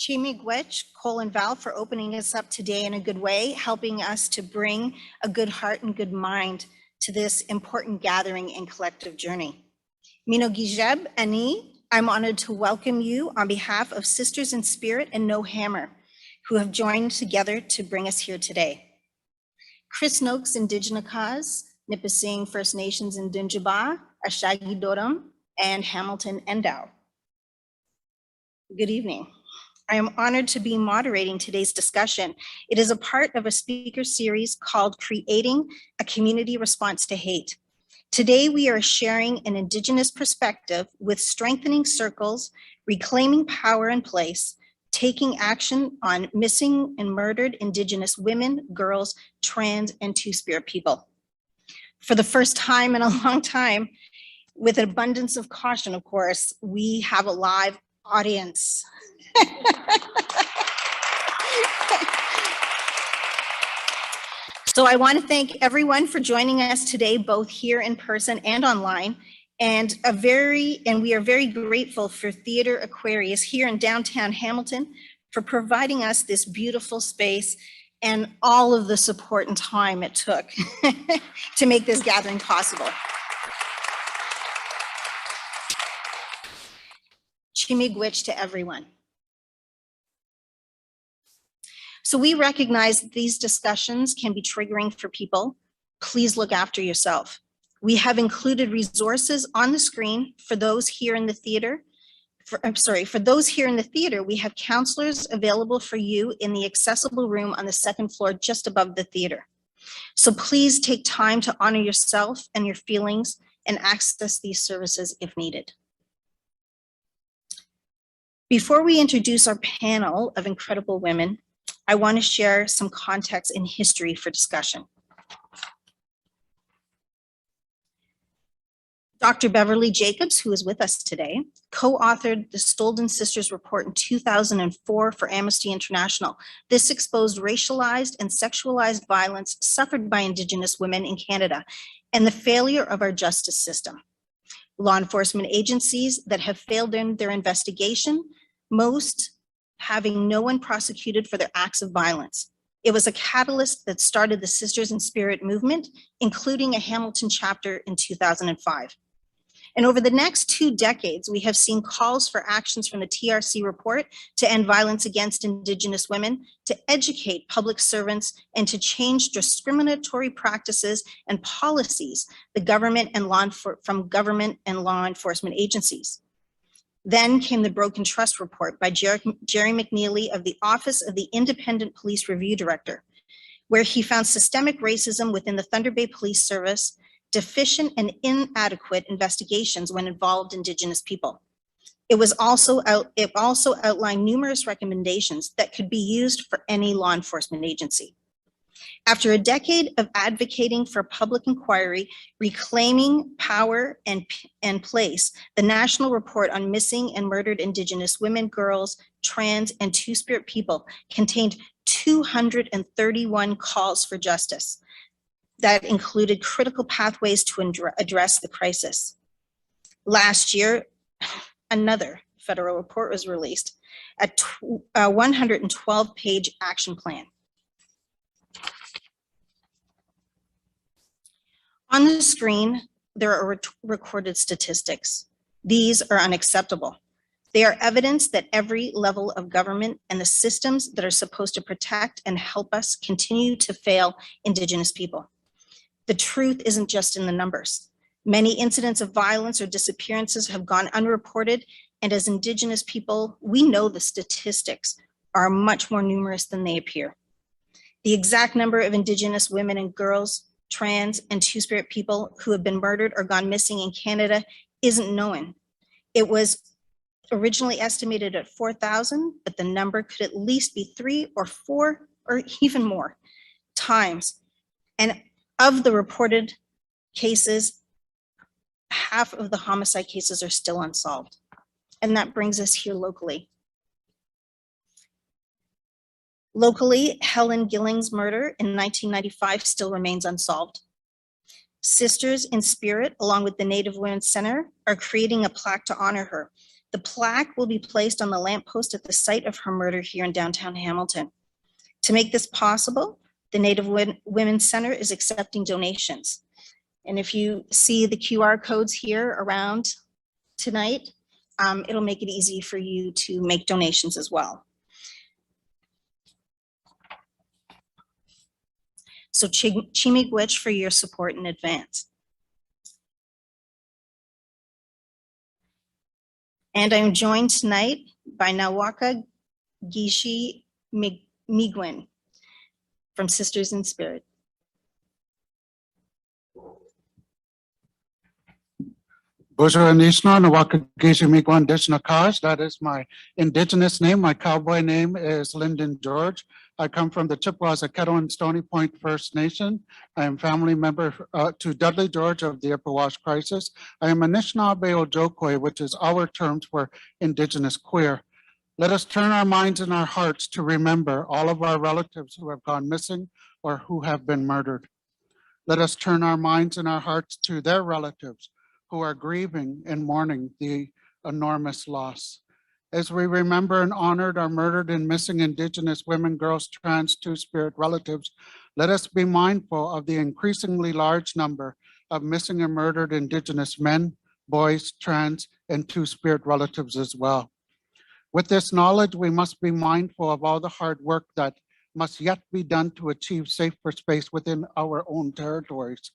Miigwech, Cole and Val, for opening us up today in a good way, helping us to bring a good heart and good mind to this important gathering and collective journey. Mino Gijeb Ani, I'm honored to welcome you on behalf of Sisters in Spirit and No Hammer, who have joined together to bring us here today. Chris Noakes, Indigenous, Nipissing First Nations in Dunjaba, Ashagi Doram, and Hamilton Endow. Good evening. I am honored to be moderating today's discussion. It is a part of a speaker series called Creating a Community Response to Hate. Today, we are sharing an Indigenous perspective with strengthening circles, reclaiming power and place, taking action on missing and murdered Indigenous women, girls, trans, and Two-Spirit people. For the first time in a long time, with an abundance of caution, of course, we have a live audience. So I want to thank everyone for joining us today, both here in person and online. And we are very grateful for Theatre Aquarius here in downtown Hamilton for providing us this beautiful space and all of the support and time it took to make this gathering possible. Miigwech to everyone. So we recognize that these discussions can be triggering for people. Please look after yourself. We have included resources on the screen for those here in the theater. For those here in the theater, we have counselors available for you in the accessible room on the second floor just above the theater. So please take time to honor yourself and your feelings and access these services if needed. Before we introduce our panel of incredible women, I want to share some context and history for discussion. Dr. Beverly Jacobs, who is with us today, co-authored the Stolden Sisters Report in 2004 for Amnesty International. This exposed racialized and sexualized violence suffered by Indigenous women in Canada and the failure of our justice system. Law enforcement agencies that have failed in their investigation, most having no one prosecuted for their acts of violence. It was a catalyst that started the Sisters in Spirit movement, including a Hamilton chapter in 2005. And over the next 2 decades, we have seen calls for actions from the TRC report to end violence against Indigenous women, to educate public servants, and to change discriminatory practices and policies from government and law enforcement agencies. Then came the Broken Trust Report by Jerry McNeely of the Office of the Independent Police Review Director, where he found systemic racism within the Thunder Bay Police Service, deficient and inadequate investigations when involved Indigenous people. It also outlined numerous recommendations that could be used for any law enforcement agency. After a decade of advocating for public inquiry, reclaiming power and place, the National Report on Missing and Murdered Indigenous Women, Girls, Trans, and Two-Spirit people contained 231 calls for justice that included critical pathways to address the crisis. Last year, another federal report was released, a 112-page action plan. On the screen, there are recorded statistics. These are unacceptable. They are evidence that every level of government and the systems that are supposed to protect and help us continue to fail Indigenous people. The truth isn't just in the numbers. Many incidents of violence or disappearances have gone unreported, and as Indigenous people, we know the statistics are much more numerous than they appear. The exact number of Indigenous women and girls, trans, and Two-Spirit people who have been murdered or gone missing in Canada isn't known. It was originally estimated at 4,000, but the number could at least be 3 or 4 or even more times. And of the reported cases, half of the homicide cases are still unsolved. And that brings us here locally. Locally, Helen Gilling's murder in 1995 still remains unsolved. Sisters in Spirit, along with the Native Women's Center, are creating a plaque to honor her. The plaque will be placed on the lamppost at the site of her murder here in downtown Hamilton. To make this possible, the Native Women's Center is accepting donations. And if you see the QR codes here around tonight, it'll make it easy for you to make donations as well. So Chimigwich for your support in advance. And I'm joined tonight by Nawaka Gishi Migwin from Sisters in Spirit. Bonjour, Anishna, Nawaka Gishi Migwan Dishnakash. That is my Indigenous name. My cowboy name is Lyndon George. I come from the Chippewas, Kettle and Stony Point First Nation. I am family member to Dudley George of the Ipperwash Crisis. I am Anishinaabe Ojokwe, which is our terms for Indigenous queer. Let us turn our minds and our hearts to remember all of our relatives who have gone missing or who have been murdered. Let us turn our minds and our hearts to their relatives who are grieving and mourning the enormous loss. As we remember and honored our murdered and missing Indigenous women, girls, trans, two-spirit relatives, let us be mindful of the increasingly large number of missing and murdered Indigenous men, boys, trans, and two-spirit relatives as well. With this knowledge, we must be mindful of all the hard work that must yet be done to achieve safer space within our own territories.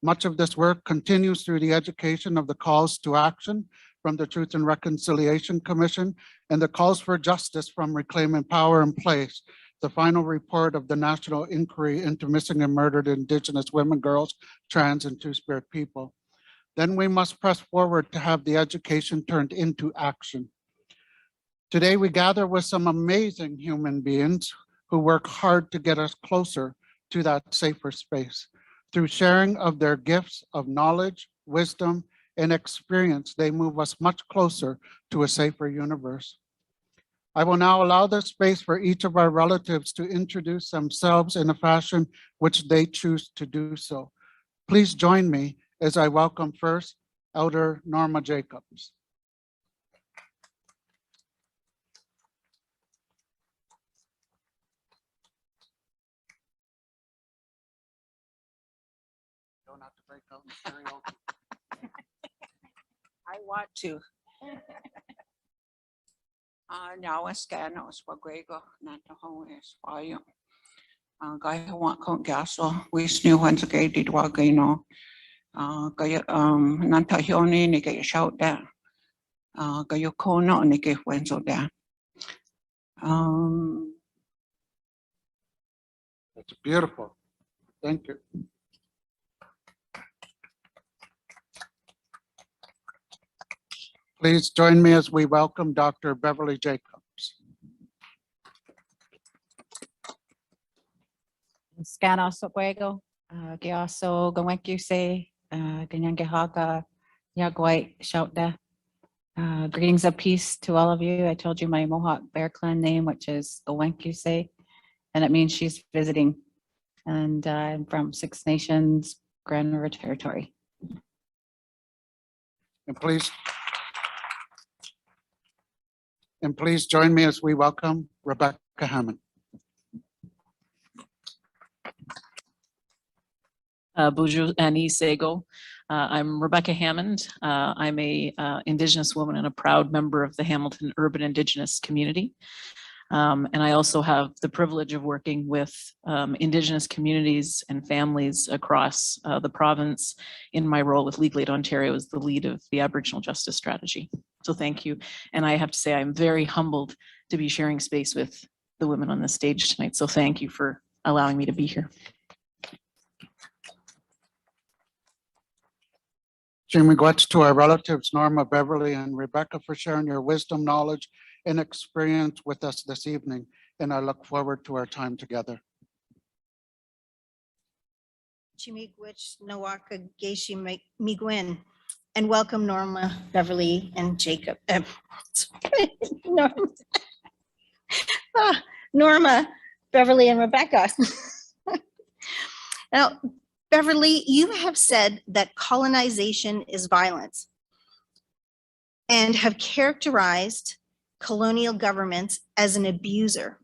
Much of this work continues through the education of the calls to action from the Truth and Reconciliation Commission and the calls for justice from Reclaiming Power and Place, the final report of the National Inquiry into Missing and Murdered Indigenous Women, Girls, Trans, and Two-Spirit People. Then we must press forward to have the education turned into action. Today, we gather with some amazing human beings who work hard to get us closer to that safer space. Through sharing of their gifts of knowledge, wisdom, and experience, they move us much closer to a safer universe. I will now allow the space for each of our relatives to introduce themselves in a fashion which they choose to do so. Please join me as I welcome first Elder Norma Jacobs. Don't have to break out in karaoke. I want to. Now it's scano swagwego nataho is why guy who want count gaso we knew once again did wagino gaya nantahioni ni gaya shout that gayo kono ni gaya wenzo that That's beautiful. Thank you. Please join me as we welcome Dr. Beverly Jacobs. Scana Soquego, Giaso, Gawekuse, Ganyangahaga, Yagwai, Shoutda. Greetings of peace to all of you. I told you my Mohawk Bear Clan name, which is Gawekuse, and it means she's visiting. And I'm from Six Nations, Grand River Territory. And please join me as we welcome Rebecca Hammond. Bonjour, Annie Sego. I'm Rebecca Hammond. I'm a Indigenous woman and a proud member of the Hamilton Urban Indigenous community. And I also have the privilege of working with Indigenous communities and families across the province in my role with Legal Aid Ontario as the lead of the Aboriginal Justice Strategy. So thank you. And I have to say, I'm very humbled to be sharing space with the women on the stage tonight. So thank you for allowing me to be here. Chimigwetch to our relatives, Norma, Beverly, and Rebecca, for sharing your wisdom, knowledge, and experience with us this evening. And I look forward to our time together. Chimigwich, Nawaka Geshi Migwin, and welcome Norma, Beverly, and Jacob. Norma, Beverly, and Rebecca. Now, Beverly, you have said that colonization is violence. and have characterized colonial governments as an abuser.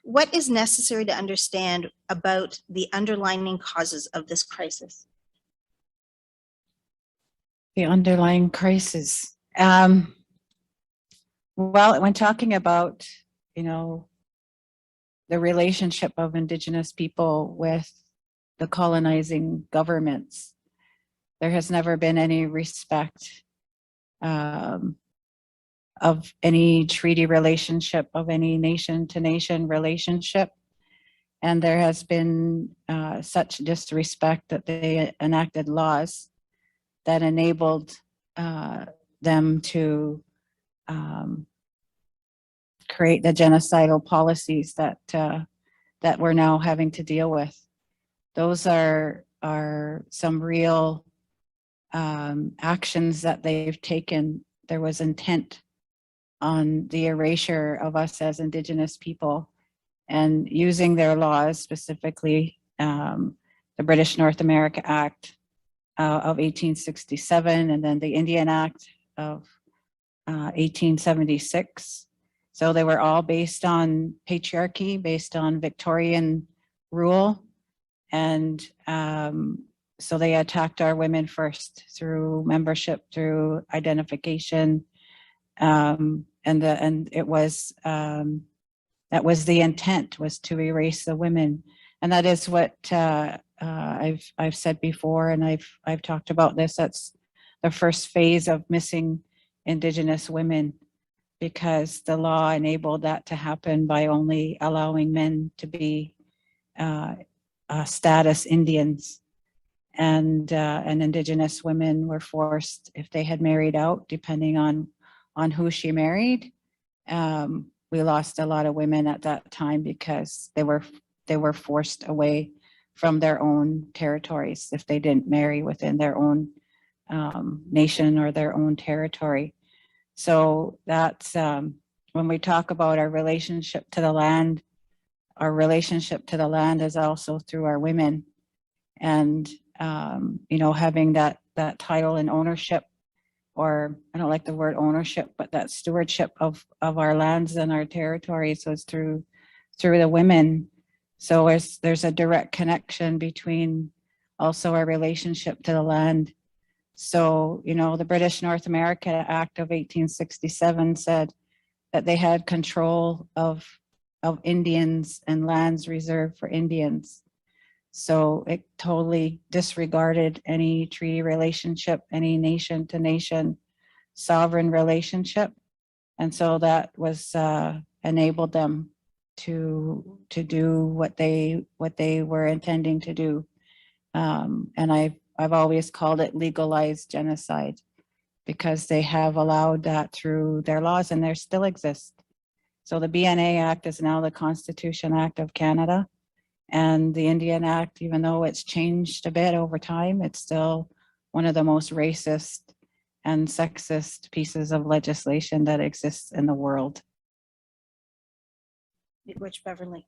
What is necessary to understand about the underlying causes of this crisis? The underlying crisis. Well, when talking about, the relationship of Indigenous people with the colonizing governments, there has never been any respect of any treaty relationship, of any nation-to-nation relationship. And there has been such disrespect that they enacted laws that enabled them to create the genocidal policies that that we're now having to deal with. Those are some real actions that they've taken. There was intent on the erasure of us as Indigenous people, and using their laws, specifically the British North America Act of 1867, and then the Indian Act of 1876. So they were all based on patriarchy, based on Victorian rule. And so they attacked our women first through membership, through identification. And it was, that was the intent, was to erase the women. And that is what I've said before, and I've talked about this. That's the first phase of missing Indigenous women, because the law enabled that to happen by only allowing men to be status Indians, and Indigenous women were forced, if they had married out, depending on who she married. We lost a lot of women at that time because they were forced away from their own territories if they didn't marry within their own nation or their own territory. So that's when we talk about our relationship to the land, our relationship to the land is also through our women. And, having that title and ownership, or I don't like the word ownership, but that stewardship of our lands and our territories was through the women. So there's a direct connection between also our relationship to the land. So, the British North America Act of 1867 said that they had control of Indians and lands reserved for Indians. So it totally disregarded any treaty relationship, any nation to nation sovereign relationship. And so that was enabled them to do what they were intending to do. And I've always called it legalized genocide, because they have allowed that through their laws, and they still exist. So the BNA Act is now the Constitution Act of Canada. And the Indian Act, even though it's changed a bit over time, it's still one of the most racist and sexist pieces of legislation that exists in the world. Rich Beverly.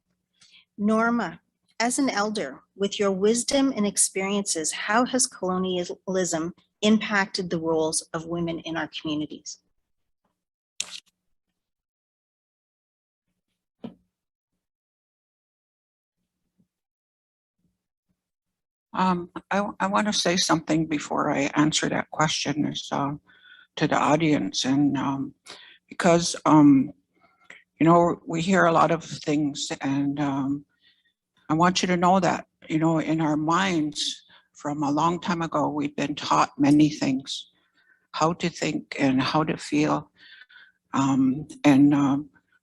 Norma, as an elder, with your wisdom and experiences, how has colonialism impacted the roles of women in our communities? I want to say something before I answer that question is, to the audience, and because we hear a lot of things, and I want you to know that in our minds from a long time ago, we've been taught many things, how to think and how to feel,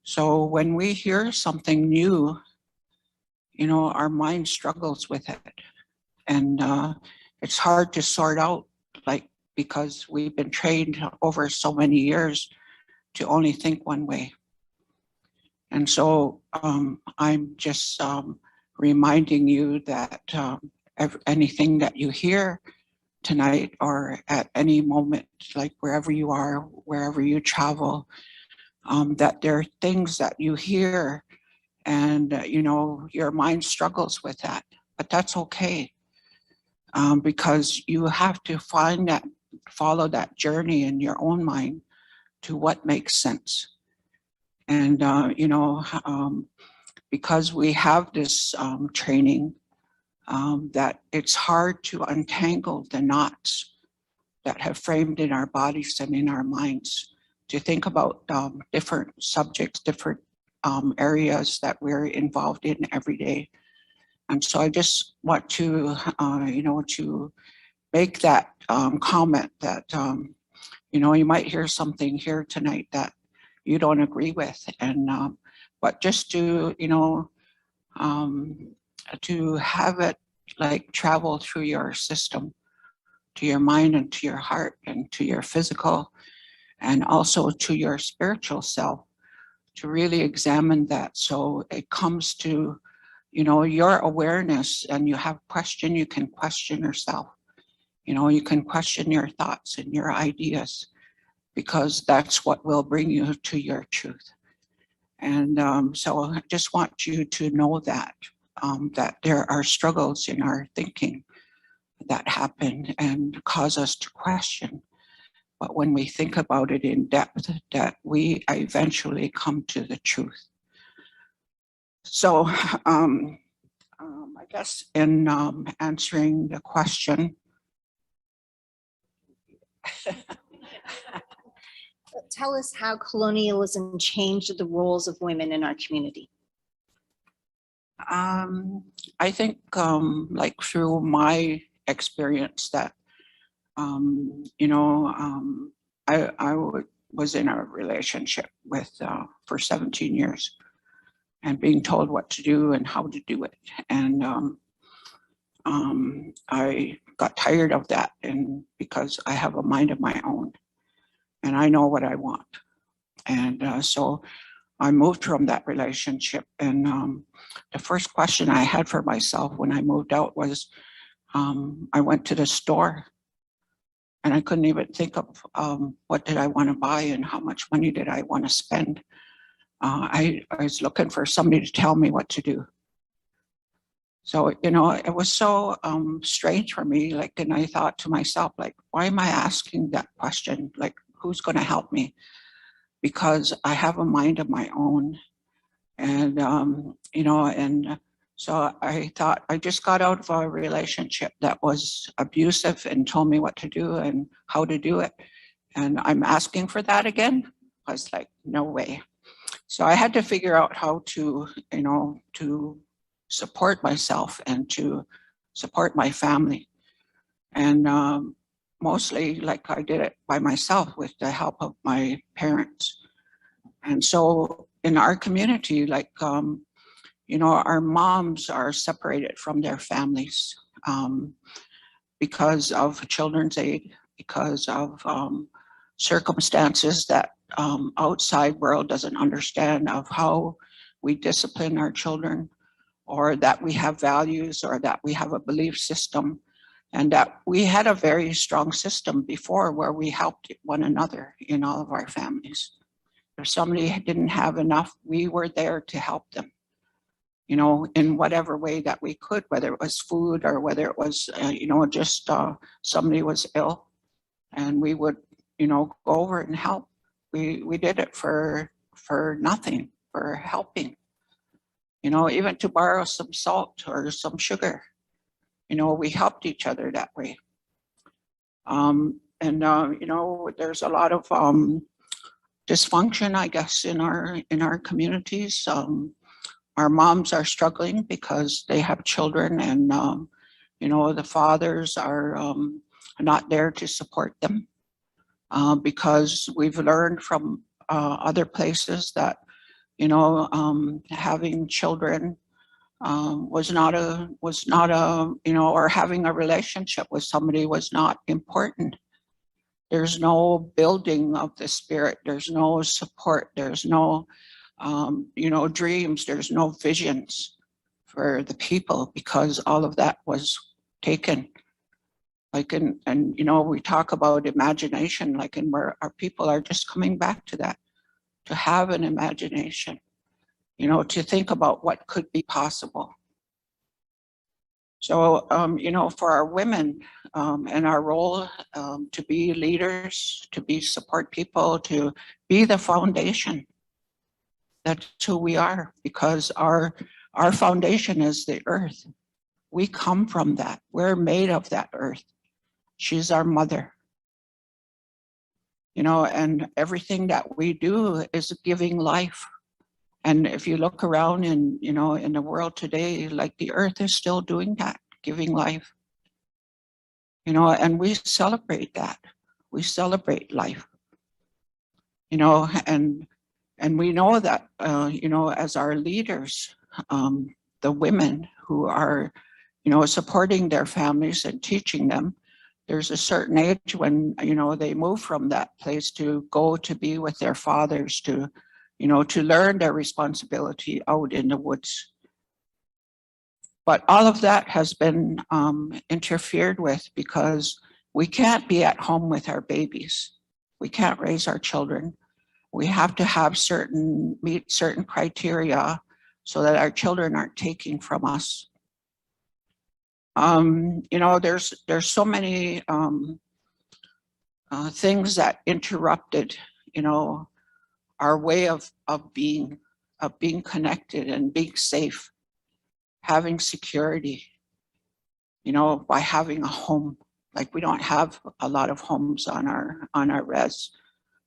so when we hear something new, our mind struggles with it. And it's hard to sort out, because we've been trained over so many years to only think one way. And so I'm just reminding you that anything that you hear tonight or at any moment, like wherever you are, wherever you travel, that there are things that you hear and, your mind struggles with that, but that's okay. Because you have to follow that journey in your own mind to what makes sense. And, because we have this training, that it's hard to untangle the knots that have framed in our bodies and in our minds, to think about different subjects, different areas that we're involved in every day. And so I just want to, to make that comment that, you might hear something here tonight that you don't agree with, and but just to, to have it like travel through your system, to your mind and to your heart and to your physical, and also to your spiritual self, to really examine that. So it comes to, your awareness, and you have question, you can question yourself. You can question your thoughts and your ideas, because that's what will bring you to your truth. And so I just want you to know that, that there are struggles in our thinking that happen and cause us to question. But when we think about it in depth, that we eventually come to the truth. So I guess in answering the question, Tell us how colonialism changed the roles of women in our community. I think like through my experience that, was in a relationship with for 17 years, and being told what to do and how to do it. And I got tired of that, and because I have a mind of my own and I know what I want. And so I moved from that relationship. And the first question I had for myself when I moved out was, I went to the store and I couldn't even think of what did I want to buy and how much money did I want to spend. I was looking for somebody to tell me what to do. So, it was so strange for me, like, and I thought to myself, like, why am I asking that question? Like, who's going to help me? Because I have a mind of my own. And, and so I thought, I just got out of a relationship that was abusive and told me what to do and how to do it. And I'm asking for that again. I was like, no way. So I had to figure out how to, to support myself and to support my family. And mostly, like, I did it by myself with the help of my parents. And so in our community, like, our moms are separated from their families because of children's aid, because of circumstances that outside world doesn't understand, of how we discipline our children, or that we have values, or that we have a belief system. And that we had a very strong system before where we helped one another in all of our families. If somebody didn't have enough, we were there to help them, in whatever way that we could, whether it was food or whether it was, just somebody was ill, and we would, go over and help. We did it for nothing, for helping, even to borrow some salt or some sugar. We helped each other that way. There's a lot of dysfunction, I guess, in our communities. Our moms are struggling because they have children, and the fathers are not there to support them, because we've learned from other places that having children was not a or having a relationship with somebody was not important. There's no building of the spirit. There's no support. There's no dreams. There's no visions for the people, because all of that was taken. Like, and we talk about imagination, like, and where our people are just coming back to that, to have an imagination, to think about what could be possible. So, you know, for our women and our role to be leaders, to be support people, to be the foundation. That's who we are, because our foundation is the earth. We come from that. We're made of that earth. She's our mother. You know, and everything that we do is giving life. And if you look around in, you know, in the world today, like the earth is still doing that, giving life. You know, and we celebrate that. We celebrate life. You know, and we know that, you know, as our leaders, the women who are, you know, supporting their families and teaching them, there's a certain age when, you know, they move from that place to go to be with their fathers, to, you know, to learn their responsibility out in the woods. But all of that has been interfered with because we can't be at home with our babies. We can't raise our children. We have to have meet certain criteria so that our children aren't taking from us. You know, there's so many things that interrupted, you know, our way of being connected and being safe, having security, you know, by having a home. Like, we don't have a lot of homes on our res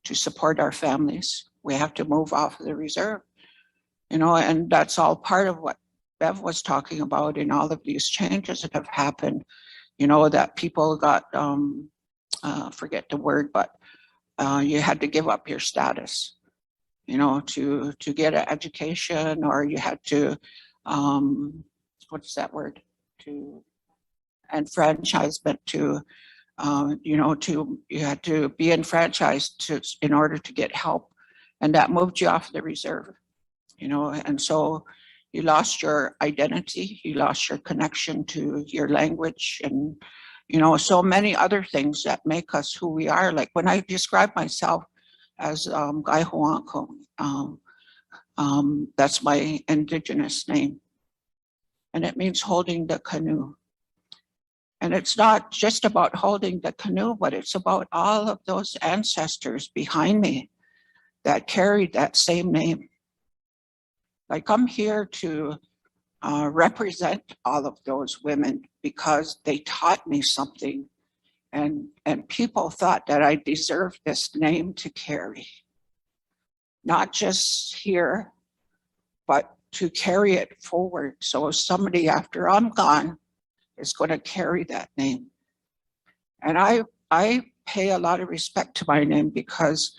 to support our families. We have to move off of the reserve, you know, and that's all part of what Bev was talking about in all of these changes that have happened, you know, that people got, forget the word, but you had to give up your status, you know, to get an education, or you had to, what's that word? To enfranchisement, to, you know, you had to be enfranchised in order to get help. And that moved you off the reserve, you know, and so you lost your identity, you lost your connection to your language, and, you know, so many other things that make us who we are. Like, when I describe myself as Gaihuanko, that's my Indigenous name. And it means holding the canoe. And it's not just about holding the canoe, but it's about all of those ancestors behind me that carried that same name. Like, I'm here to represent all of those women because they taught me something, and people thought that I deserved this name to carry. Not just here, but to carry it forward. So somebody after I'm gone is going to carry that name. And I pay a lot of respect to my name because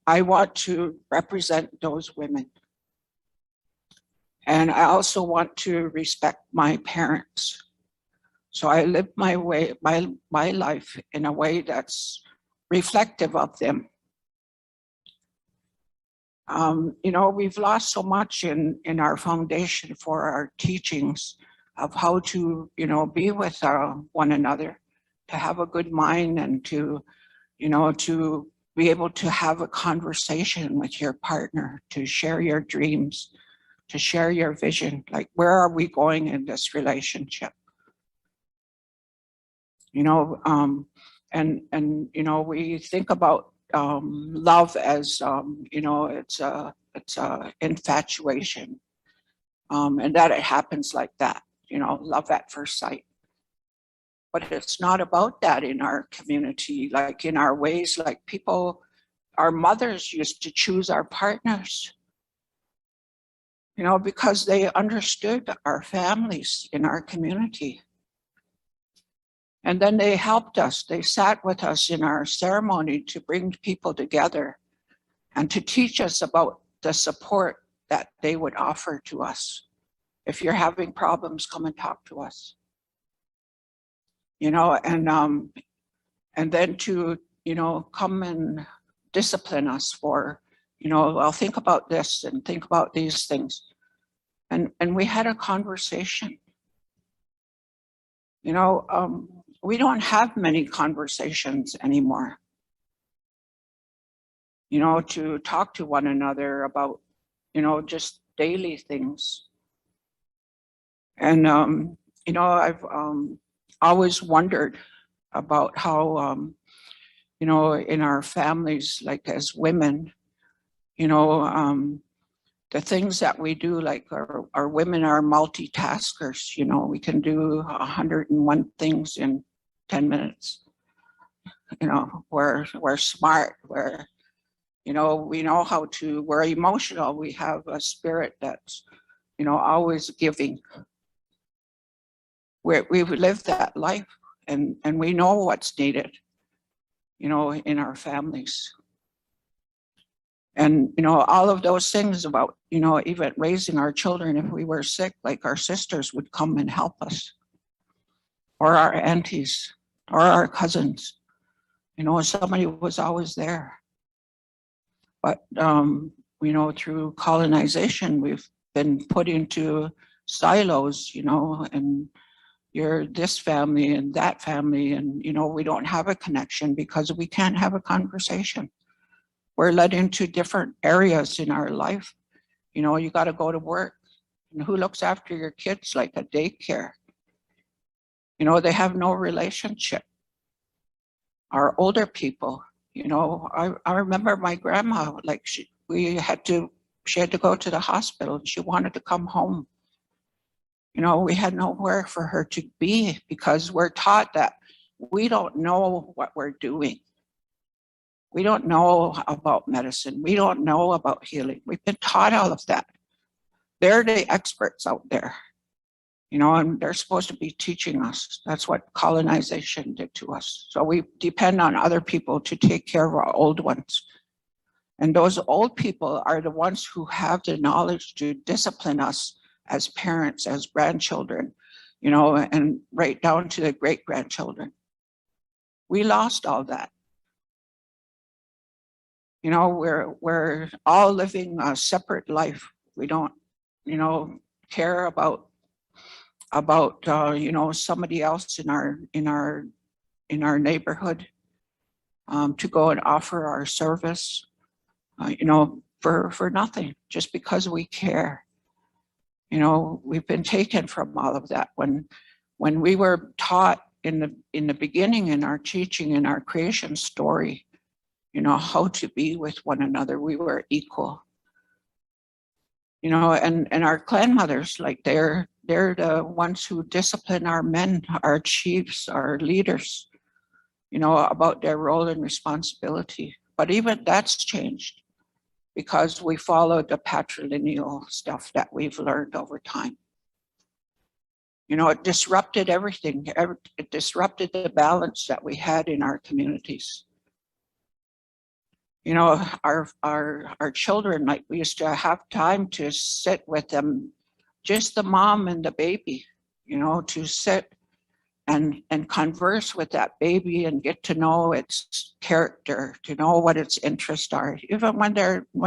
I want to represent those women. And I also want to respect my parents. So I live my life in a way that's reflective of them. You know, we've lost so much in our foundation for our teachings of how to, you know, be with one another, to have a good mind, and to, you know, to be able to have a conversation with your partner, to share your dreams, to share your vision. Like, where are we going in this relationship? You know, and you know, we think about love as, you know, it's a infatuation, and that it happens like that, you know, love at first sight. But it's not about that in our community. Like, in our ways, like, people, our mothers used to choose our partners, you know, because they understood our families in our community. And then they helped us. They sat with us in our ceremony to bring people together and to teach us about the support that they would offer to us. If you're having problems, come and talk to us. You know, and then to, you know, come and discipline us for, you know, well, think about this and think about these things. And we had a conversation. You know, we don't have many conversations anymore, you know, to talk to one another about, you know, just daily things. And You know, I've always wondered about how, you know, in our families, like as women, you know, the things that we do, like our women are multitaskers, you know, we can do 101 things in 10 minutes. You know, we're smart, you know, we know how to, we're emotional, we have a spirit that's, you know, always giving. We've lived that life and we know what's needed, you know, in our families. And, you know, all of those things about, you know, even raising our children, if we were sick, like our sisters would come and help us, or our aunties, or our cousins, you know, somebody was always there. But, you know, through colonization, we've been put into silos, you know, and you're this family and that family, and, you know, we don't have a connection because we can't have a conversation. We're led into different areas in our life. You know, you got to go to work. And who looks after your kids like a daycare? You know, they have no relationship. Our older people, you know, I remember my grandma, like she had to go to the hospital. She wanted to come home. You know, we had nowhere for her to be because we're taught that we don't know what we're doing. We don't know about medicine. We don't know about healing. We've been taught all of that. They're the experts out there, you know, and they're supposed to be teaching us. That's what colonization did to us. So we depend on other people to take care of our old ones. And those old people are the ones who have the knowledge to discipline us as parents, as grandchildren, you know, and right down to the great-grandchildren. We lost all that. You know, we're all living a separate life. We don't, you know, care about you know, somebody else in our neighborhood, to go and offer our service, you know, for nothing, just because we care. You know, we've been taken from all of that. When we were taught in the beginning, in our teaching, in our creation story, you know, how to be with one another, we were equal. You know, and our clan mothers, like they're the ones who discipline our men, our chiefs, our leaders, you know, about their role and responsibility. But even that's changed because we followed the patrilineal stuff that we've learned over time. You know, it disrupted everything. It disrupted the balance that we had in our communities. You know, our children, like we used to have time to sit with them, just the mom and the baby, you know, to sit and converse with that baby and get to know its character, to know what its interests are. Even when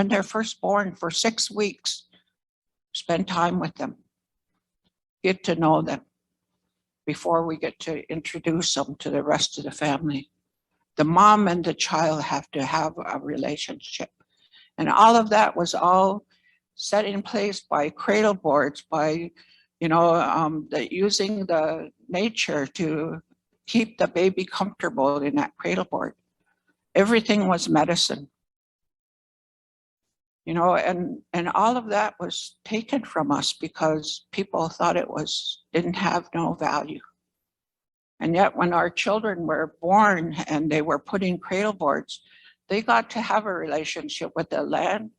they're first born, for 6 weeks, spend time with them, get to know them before we get to introduce them to the rest of the family. The mom and the child have to have a relationship. And all of that was all set in place by cradle boards, by, you know, using the nature to keep the baby comfortable in that cradle board. Everything was medicine. You know, and all of that was taken from us because people thought it didn't have no value. And yet when our children were born and they were put in cradle boards, they got to have a relationship with the land,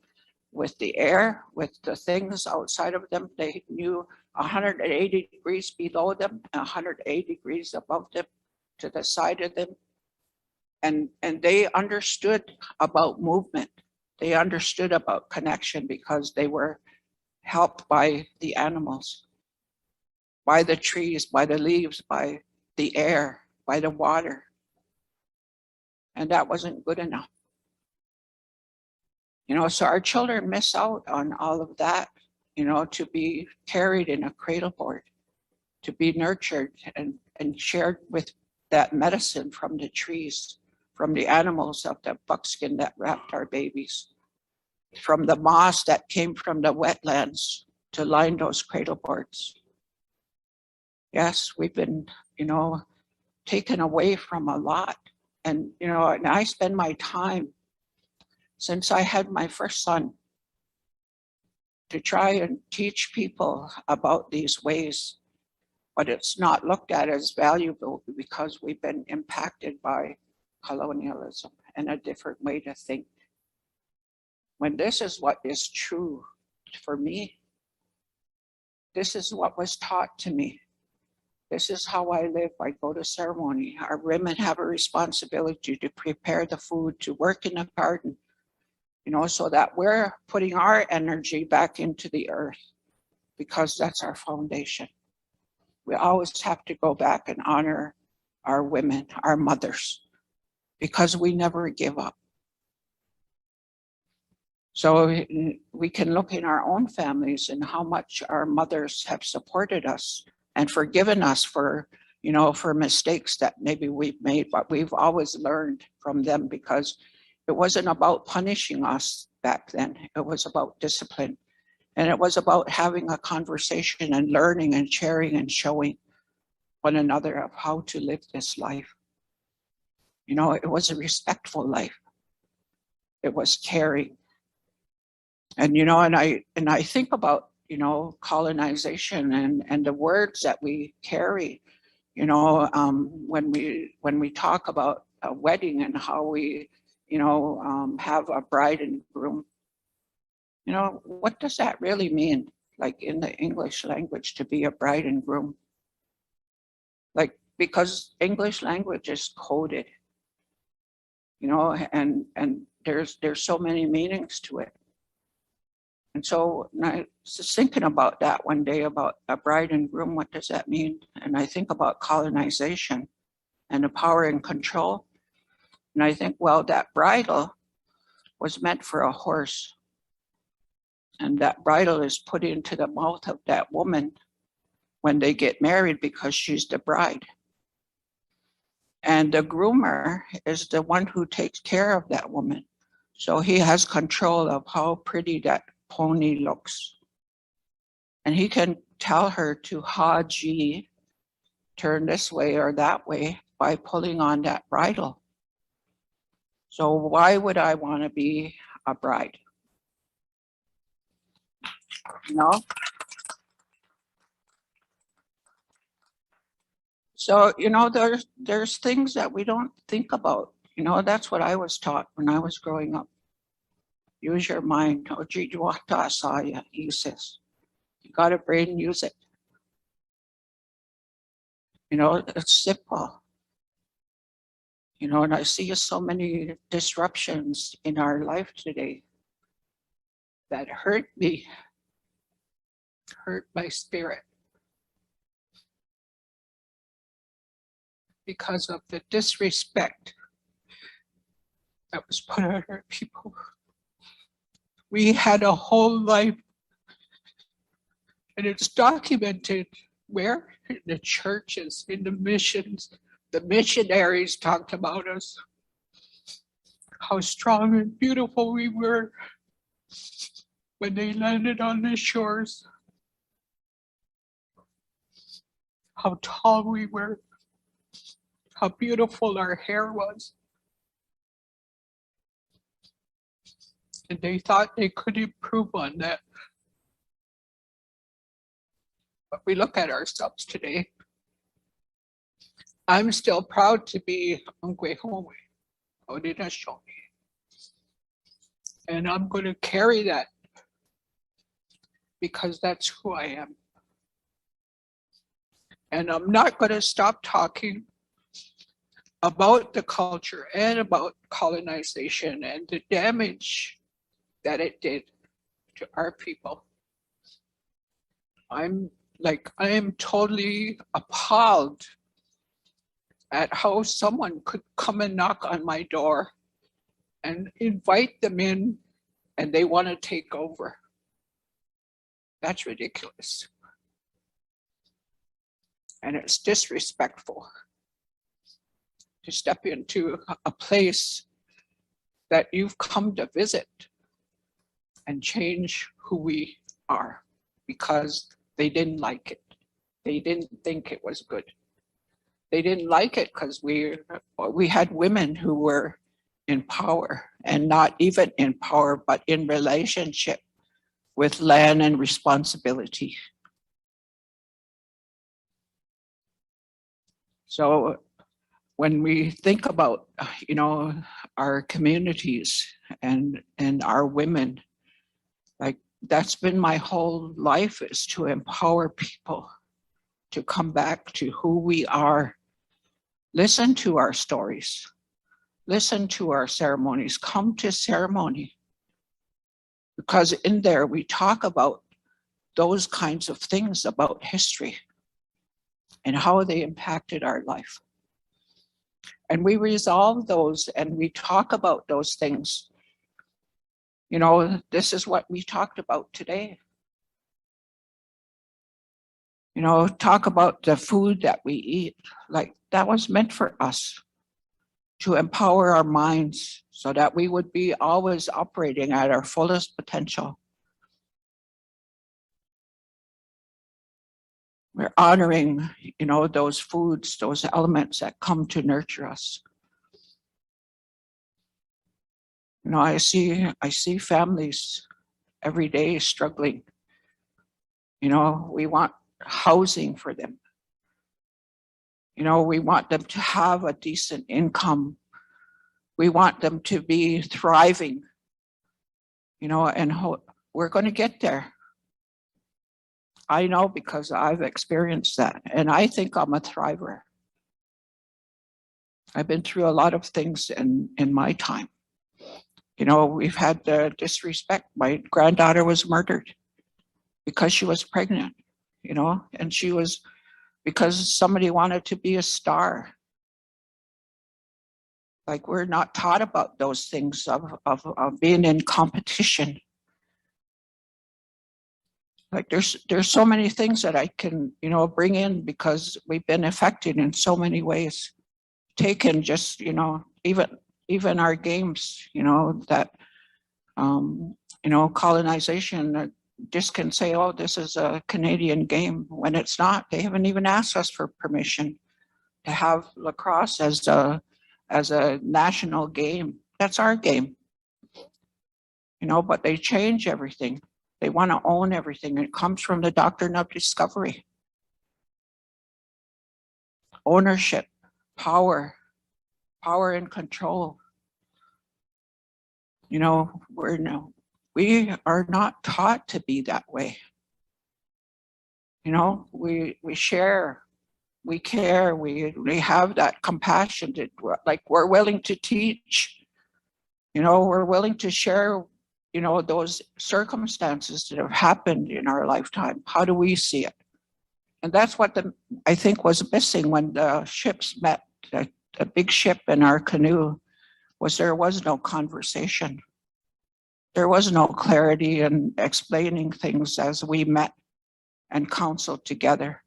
with the air, with the things outside of them. They knew 180 degrees below them, 180 degrees above them, to the side of them. And they understood about movement. They understood about connection because they were helped by the animals, by the trees, by the leaves, by the air, by the water. And that wasn't good enough. You know, so our children miss out on all of that, you know, to be carried in a cradle board, to be nurtured and shared with that medicine from the trees, from the animals of the buckskin that wrapped our babies, from the moss that came from the wetlands to line those cradle boards. Yes, we've been, taken away from a lot. And, and I spend my time since I had my first son to try and teach people about these ways, but it's not looked at as valuable because we've been impacted by colonialism and a different way to think. When this is what is true for me, this is what was taught to me. This is how I live. I go to ceremony. Our women have a responsibility to prepare the food, to work in the garden, so that we're putting our energy back into the earth because that's our foundation. We always have to go back and honor our women, our mothers, because we never give up. So we can look in our own families and how much our mothers have supported us and forgiven us for, for mistakes that maybe we've made, but we've always learned from them because it wasn't about punishing us back then. It was about discipline. And it was about having a conversation and learning and sharing and showing one another of how to live this life. It was a respectful life. It was caring. And, and I think about, colonization and the words that we carry, when we talk about a wedding and how we, have a bride and groom. What does that really mean? Like in the English language, to be a bride and groom? Like, because English language is coded, and there's so many meanings to it. And so I was just thinking about that one day, about a bride and groom, what does that mean? And I think about colonization and the power and control. And I think, well, that bridle was meant for a horse. And that bridle is put into the mouth of that woman when they get married because she's the bride. And the groomer is the one who takes care of that woman. So he has control of how pretty that pony looks. And he can tell her to haji, turn this way or that way by pulling on that bridle. So why would I want to be a bride? So, there's things that we don't think about. That's what I was taught when I was growing up. Use your mind. He says, you got a brain, use it. It's simple. And I see so many disruptions in our life today that hurt me, hurt my spirit, because of the disrespect that was put on our people. We had a whole life, and it's documented where? In the churches, in the missions. The missionaries talked about us, how strong and beautiful we were when they landed on the shores, how tall we were, how beautiful our hair was. And they thought they could improve on that. But we look at ourselves today. I'm still proud to be Ongwe Haudinashoni. And I'm going to carry that because that's who I am. And I'm not going to stop talking about the culture and about colonization and the damage that it did to our people. I am totally appalled at how someone could come and knock on my door and invite them in and they want to take over. That's ridiculous. And it's disrespectful to step into a place that you've come to visit and change who we are because they didn't like it. They didn't think it was good. They didn't like it because we had women who were in power, and not even in power, but in relationship with land and responsibility. So when we think about, our communities and our women, like that's been my whole life, is to empower people to come back to who we are. Listen to our stories. Listen to our ceremonies. Come to ceremony. Because in there we talk about those kinds of things about history and how they impacted our life. And we resolve those and we talk about those things. This is what we talked about today. Talk about the food that we eat. Like that was meant for us to empower our minds so that we would be always operating at our fullest potential. We're honoring, those foods, those elements that come to nurture us. I see families every day struggling. We want housing for them. We want them to have a decent income. We want them to be thriving, and we're going to get there. I know because I've experienced that, and I think I'm a thriver. I've been through a lot of things in my time. We've had disrespect. My granddaughter was murdered because she was pregnant, and she was, because somebody wanted to be a star. Like we're not taught about those things of being in competition. Like there's so many things that I can, bring in because we've been affected in so many ways. Taken just, even our games, that, colonization just can say, oh, this is a Canadian game when it's not. They haven't even asked us for permission to have lacrosse as a national game. That's our game, but they change everything. They want to own everything. It comes from the doctrine of discovery. Ownership, power and control. We are not taught to be that way. We share, we care, we have that compassion. Like we're willing to teach. We're willing to share, those circumstances that have happened in our lifetime. How do we see it? And that's what I think was missing when the ships met. The big ship in our canoe there was no conversation. There was no clarity in explaining things as we met and counseled together.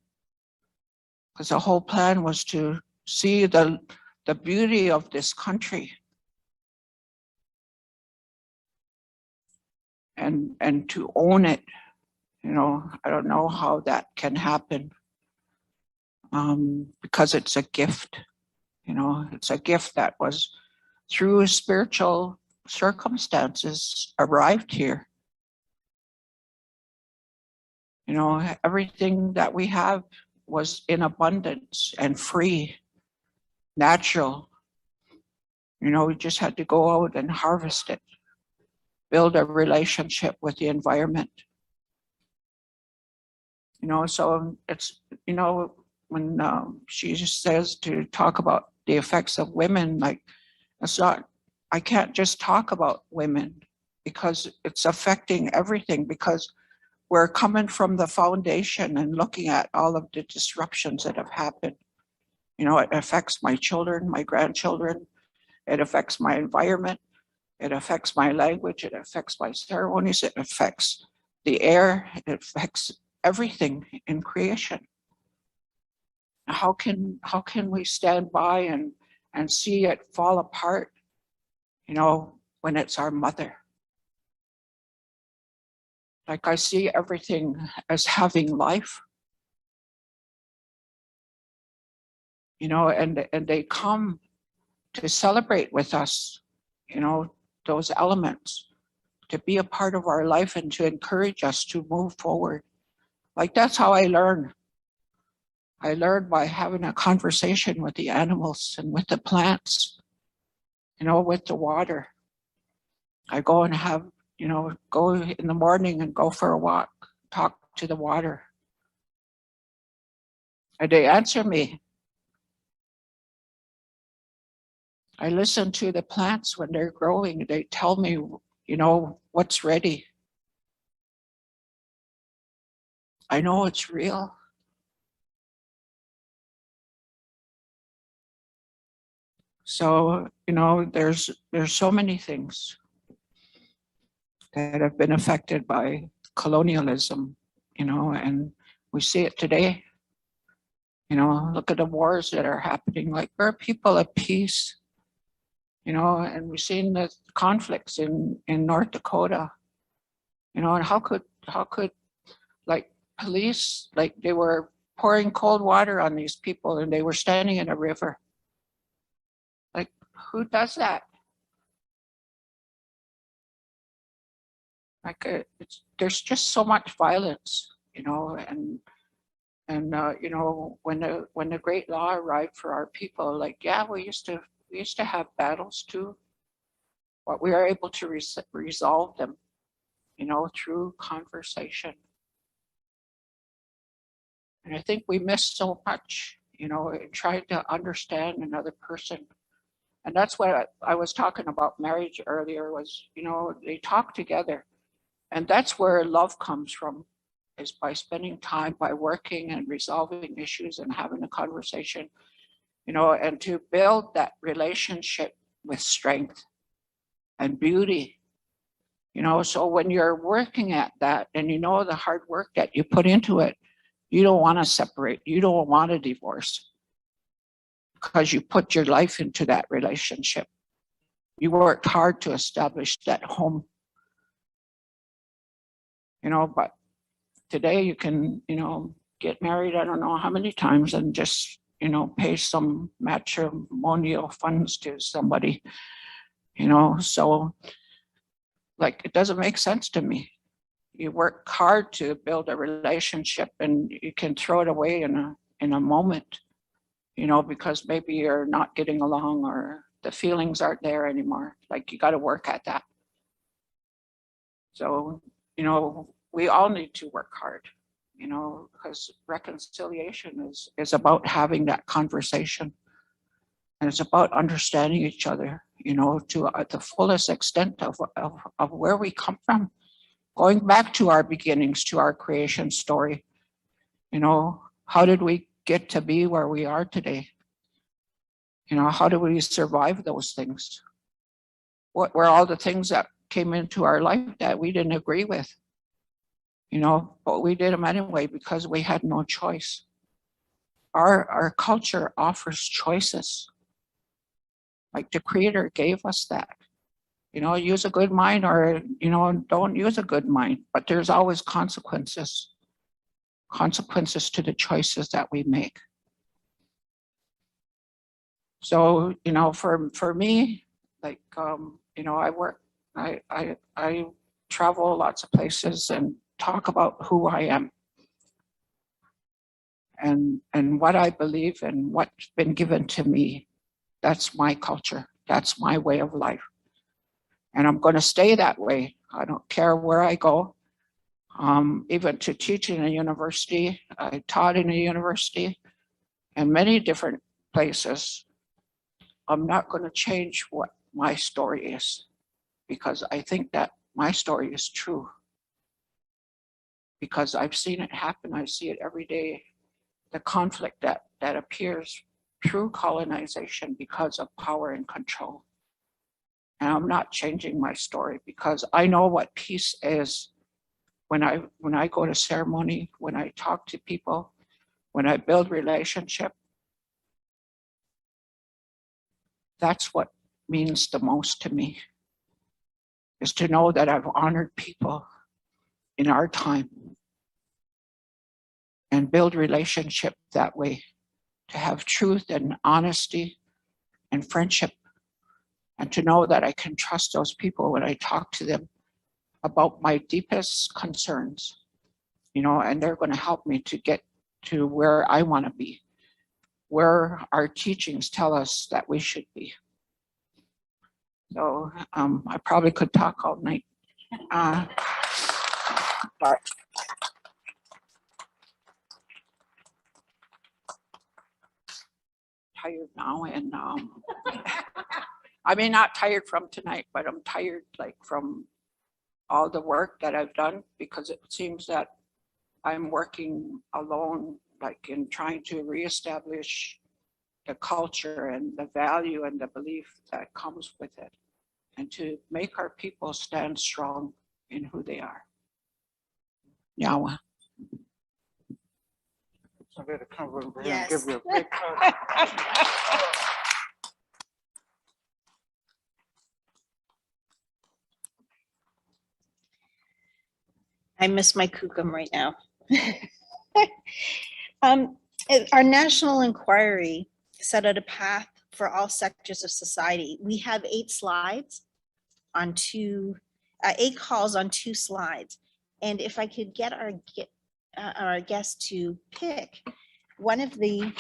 Because the whole plan was to see the beauty of this country and to own it. I don't know how that can happen, because it's a gift. It's a gift that was through spiritual circumstances arrived here. Everything that we have was in abundance and free, natural. We just had to go out and harvest it, build a relationship with the environment. So it's, when she just says to talk about the effects of women, like it's not, I can't just talk about women because it's affecting everything, because we're coming from the foundation and looking at all of the disruptions that have happened. It affects my children, my grandchildren, it affects my environment, it affects my language, it affects my ceremonies, it affects the air, it affects everything in creation. How can we stand by and see it fall apart, when it's our mother? Like I see everything as having life. you know, and they come to celebrate with us, you know, those elements, to be a part of our life and to encourage us to move forward. Like that's how I learn. I learn by having a conversation with the animals and with the plants, you know, with the water. I go and have, you know, go in the morning and go for a walk, talk to the water. And they answer me. I listen to the plants when they're growing. They tell me, you know, what's ready. I know it's real. So, you know, there's so many things that have been affected by colonialism, you know, and we see it today. You know, look at the wars that are happening. Like, we're people at peace, you know, and we've seen the conflicts in North Dakota, you know, and how could like police, like they were pouring cold water on these people and they were standing in a river. Like, who does that? Like, there's just so much violence, you know, and you know, when the great law arrived for our people, like, yeah, we used to have battles too, but we are able to resolve them, you know, through conversation. And I think we miss so much, you know, in trying to understand another person. And that's what I was talking about marriage earlier was, you know, they talk together. And that's where love comes from, is by spending time, by working and resolving issues and having a conversation, you know, and to build that relationship with strength and beauty, you know. So when you're working at that and you know the hard work that you put into it, you don't want to separate, you don't want a divorce, because you put your life into that relationship. You worked hard to establish that home, you know. But today you can, you know, get married, I don't know how many times, and just, you know, pay some matrimonial funds to somebody, you know. So, like, it doesn't make sense to me. You work hard to build a relationship and you can throw it away in a moment, you know, because maybe you're not getting along or the feelings aren't there anymore. Like, you got to work at that. So, you know, we all need to work hard, you know, because reconciliation is about having that conversation. And it's about understanding each other, you know, to the fullest extent of where we come from. Going back to our beginnings, to our creation story, you know, how did we get to be where we are today? You know, how do we survive those things? What were all the things that came into our life that we didn't agree with? You know, but we did them anyway because we had no choice. Our culture offers choices. Like, the Creator gave us that. You know, use a good mind, or, you know, don't use a good mind, but there's always consequences to the choices that we make. So, you know, for me, like, you know, I travel lots of places and talk about who I am and what I believe and what's been given to me. That's my culture. That's my way of life. And I'm going to stay that way. I don't care where I go. Even to teach in a university, I taught in a university and many different places. I'm not going to change what my story is, because I think that my story is true. Because I've seen it happen. I see it every day. The conflict that appears through colonization because of power and control. And I'm not changing my story, because I know what peace is. When I go to ceremony, when I talk to people, when I build relationship, that's what means the most to me, is to know that I've honored people in our time and build relationship that way. to have truth and honesty and friendship, and to know that I can trust those people when I talk to them about my deepest concerns, you know, and they're going to help me to get to where I want to be, where our teachings tell us that we should be. So I probably could talk all night, but tired now, and I mean, not tired from tonight, but I'm tired like from all the work that I've done, because it seems that I'm working alone, like in trying to reestablish the culture and the value and the belief that comes with it, and to make our people stand strong in who they are. Yawa. So I'm going to come over here and Yes. give you a big hug. I miss my kukum right now. Our national inquiry set out a path for all sectors of society. We have 8 slides on 8 calls on 2 slides. And if I could get our guest to pick one of the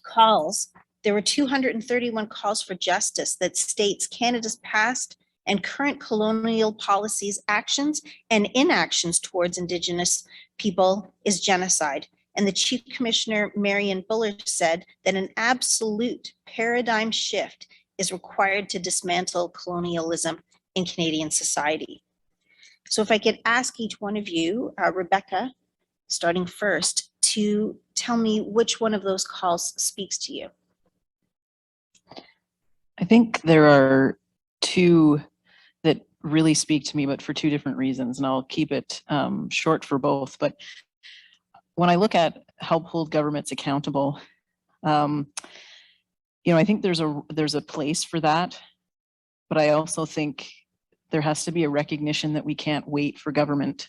calls, there were 231 calls for justice that states Canada's past and current colonial policies, actions, and inactions towards Indigenous people is genocide. And the Chief Commissioner, Marion Buller, said that an absolute paradigm shift is required to dismantle colonialism in Canadian society. So if I could ask each one of you, Rebecca, starting first, to tell me which one of those calls speaks to you. I think there are 2 that really speak to me, but for 2 different reasons, and I'll keep it short for both. But when I look at help hold governments accountable, you know, I think there's a place for that, but I also think there has to be a recognition that we can't wait for government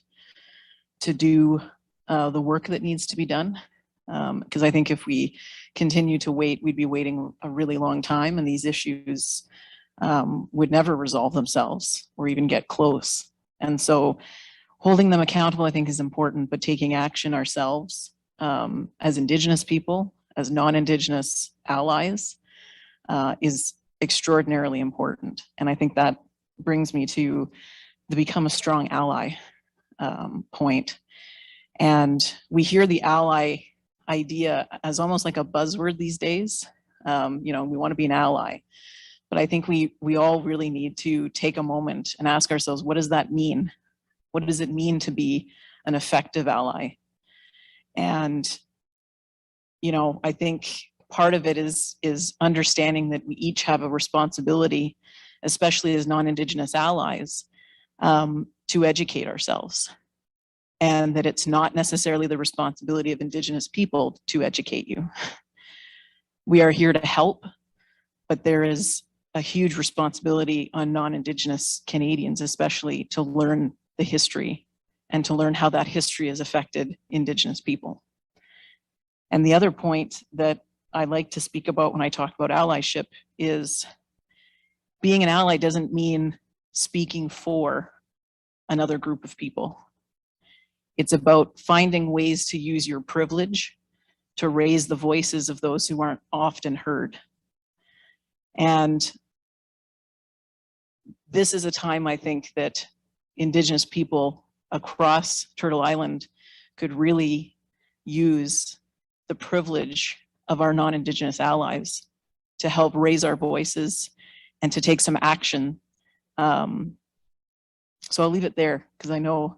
to do the work that needs to be done. Because I think if we continue to wait, we'd be waiting a really long time, and these issues would never resolve themselves or even get close. And so holding them accountable, I think, is important, but taking action ourselves as Indigenous people, as non-Indigenous allies, is extraordinarily important. And I think that brings me to the become a strong ally point. And we hear the ally idea as almost like a buzzword these days. You know, we want to be an ally. But I think we all really need to take a moment and ask ourselves, what does that mean? What does it mean to be an effective ally? And, you know, I think part of it is understanding that we each have a responsibility, especially as non-Indigenous allies, to educate ourselves. And that it's not necessarily the responsibility of Indigenous people to educate you. We are here to help, but there is a huge responsibility on non-Indigenous Canadians, especially, to learn the history and to learn how that history has affected Indigenous people. And the other point that I like to speak about when I talk about allyship is being an ally doesn't mean speaking for another group of people. It's about finding ways to use your privilege to raise the voices of those who aren't often heard. And this is a time, I think, that Indigenous people across Turtle Island could really use the privilege of our non-Indigenous allies to help raise our voices and to take some action. So I'll leave it there because I know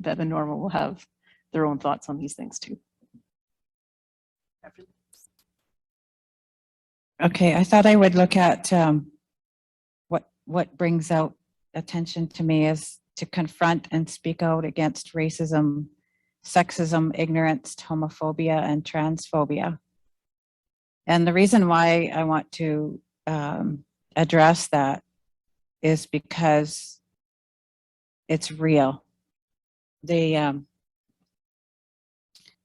that the Norma will have their own thoughts on these things too. Okay, I thought I would look at what brings out attention to me is to confront and speak out against racism, sexism, ignorance, homophobia, and transphobia. And the reason why I want to address that is because it's real. You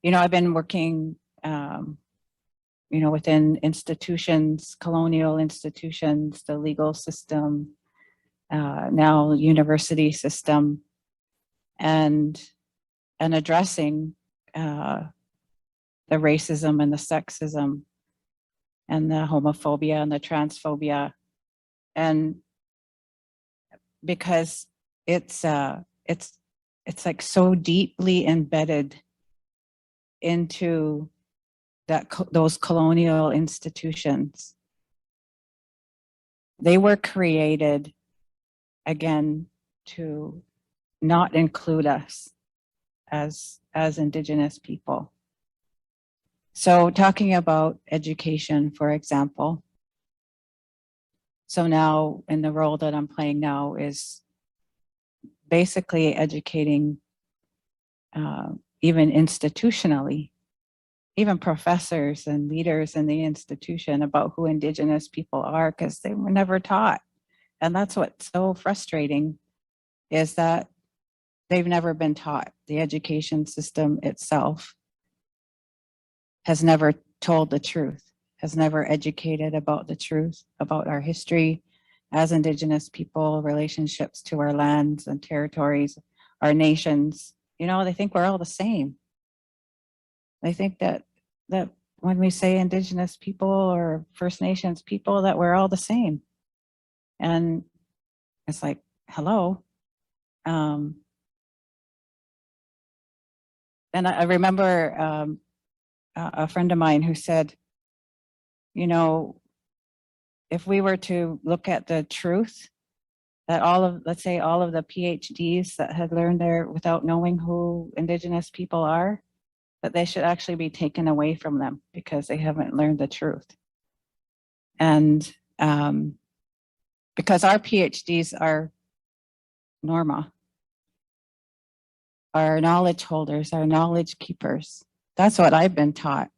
know, I've been working you know, within institutions, colonial institutions, the legal system, now university system, and addressing the racism and the sexism and the homophobia and the transphobia. And because it's like so deeply embedded into those colonial institutions. They were created, again, to not include us as Indigenous people. So talking about education, for example, so now in the role that I'm playing now is basically educating even institutionally, even professors and leaders in the institution about who Indigenous people are, because they were never taught. And that's what's so frustrating, is that they've never been taught. The education system itself has never told the truth, has never educated about the truth, about our history as Indigenous people, relationships to our lands and territories, our nations. You know, they think we're all the same. They think that when we say Indigenous people or First Nations people, that we're all the same. And it's like, hello. And I remember a friend of mine who said, you know, if we were to look at the truth, that let's say all of the PhDs that had learned there without knowing who Indigenous people are, that they should actually be taken away from them because they haven't learned the truth. And because our PhDs are Norma, our knowledge holders, our knowledge keepers. That's what I've been taught.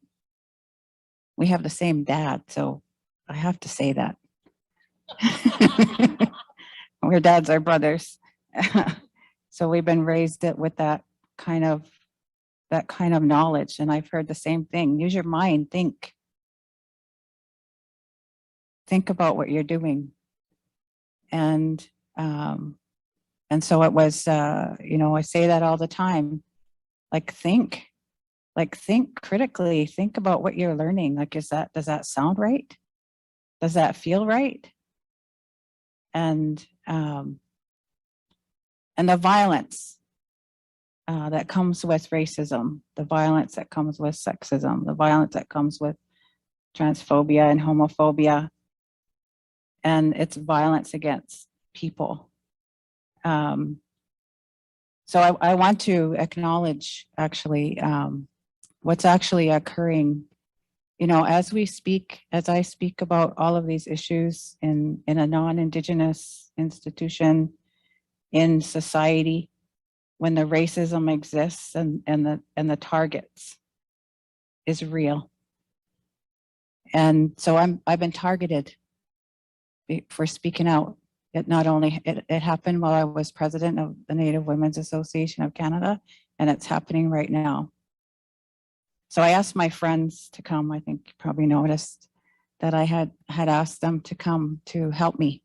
We have the same dad, so I have to say that. We're dads are brothers. So we've been raised with that kind of knowledge. And I've heard the same thing. Use your mind, think about what you're doing. And so it was, you know, I say that all the time, like think critically, think about what you're learning. Like, does that sound right? Does that feel right? And the violence that comes with racism, the violence that comes with sexism, the violence that comes with transphobia and homophobia, and it's violence against people. So I want to acknowledge actually what's actually occurring, you know, as I speak about all of these issues in a non-Indigenous institution, in society, when the racism exists and the targets is real. And so I've been targeted for speaking out. It happened while I was president of the Native Women's Association of Canada, and it's happening right now. So I asked my friends to come. I think you probably noticed that I had asked them to come to help me,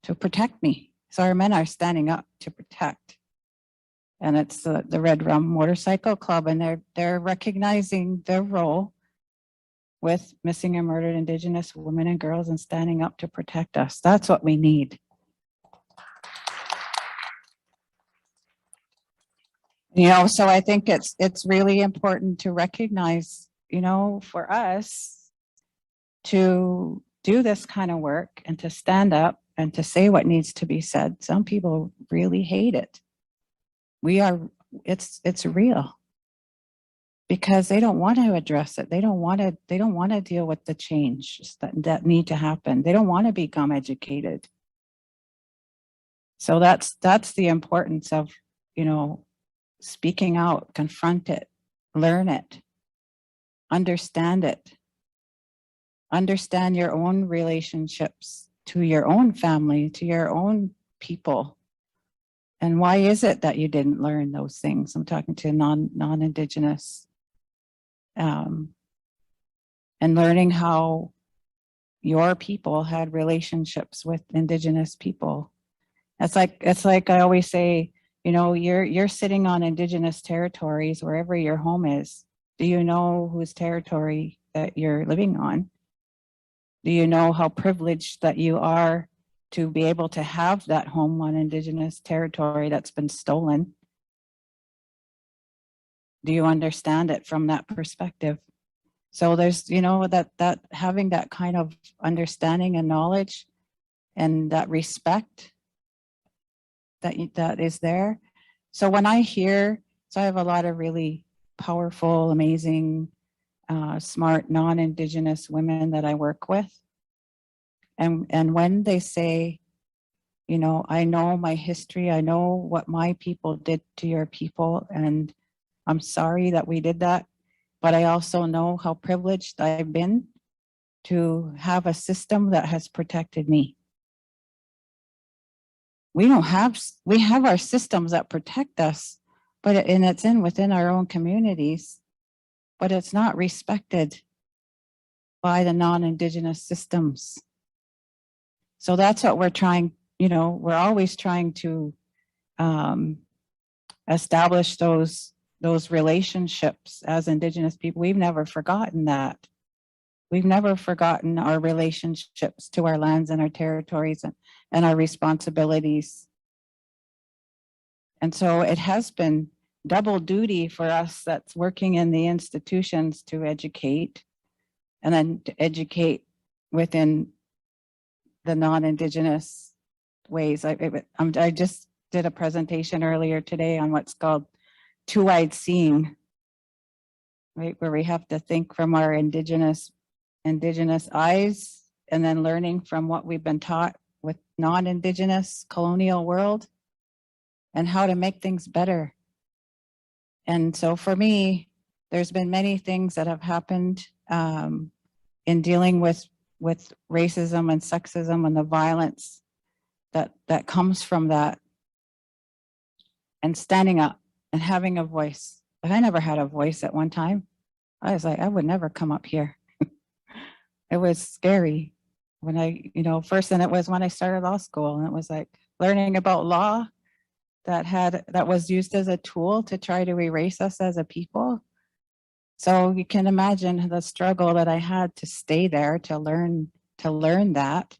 to protect me. So our men are standing up to protect. And it's the Red Rum Motorcycle Club, and they're recognizing their role with missing and murdered Indigenous women and girls and standing up to protect us. That's what we need. You know, so I think it's really important to recognize, you know, for us to do this kind of work and to stand up and to say what needs to be said. Some people really hate it. It's real. Because they don't want to address it. They don't want to deal with the changes that need to happen. They don't want to become educated. So that's the importance of, you know, speaking out, confront it, learn it, understand it. Understand your own relationships to your own family, to your own people. And why is it that you didn't learn those things? I'm talking to non-Indigenous. And and learning how your people had relationships with Indigenous people. It's like I always say, you know, you're sitting on Indigenous territories wherever your home is. Do you know whose territory that you're living on? Do you know how privileged that you are to be able to have that home on Indigenous territory that's been stolen? Do you understand it from that perspective? So there's, you know, that having that kind of understanding and knowledge and that respect that is there. So when I hear, so I have a lot of really powerful, amazing, smart, non-Indigenous women that I work with. And when they say, you know, I know my history, I know what my people did to your people, and I'm sorry that we did that, but I also know how privileged I've been to have a system that has protected me. We have our systems that protect us, and it's within our own communities, but it's not respected by the non-Indigenous systems. So that's what we're trying, you know, we're always trying to establish those relationships as Indigenous people. We've never forgotten that. We've never forgotten our relationships to our lands and our territories and our responsibilities. And so it has been double duty for us that's working in the institutions to educate, and then to educate within the non-Indigenous ways. I just did a presentation earlier today on what's called two-eyed seeing, right? Where we have to think from our indigenous eyes, and then learning from what we've been taught with non-Indigenous colonial world and how to make things better. And so for me, there's been many things that have happened in dealing with racism and sexism and the violence that comes from that, and standing up and having a voice. But I never had a voice at one time. I was like, I would never come up here. It was scary when I, you know, first, and it was when I started law school, and it was like learning about law that was used as a tool to try to erase us as a people. So you can imagine the struggle that I had to stay there to learn that.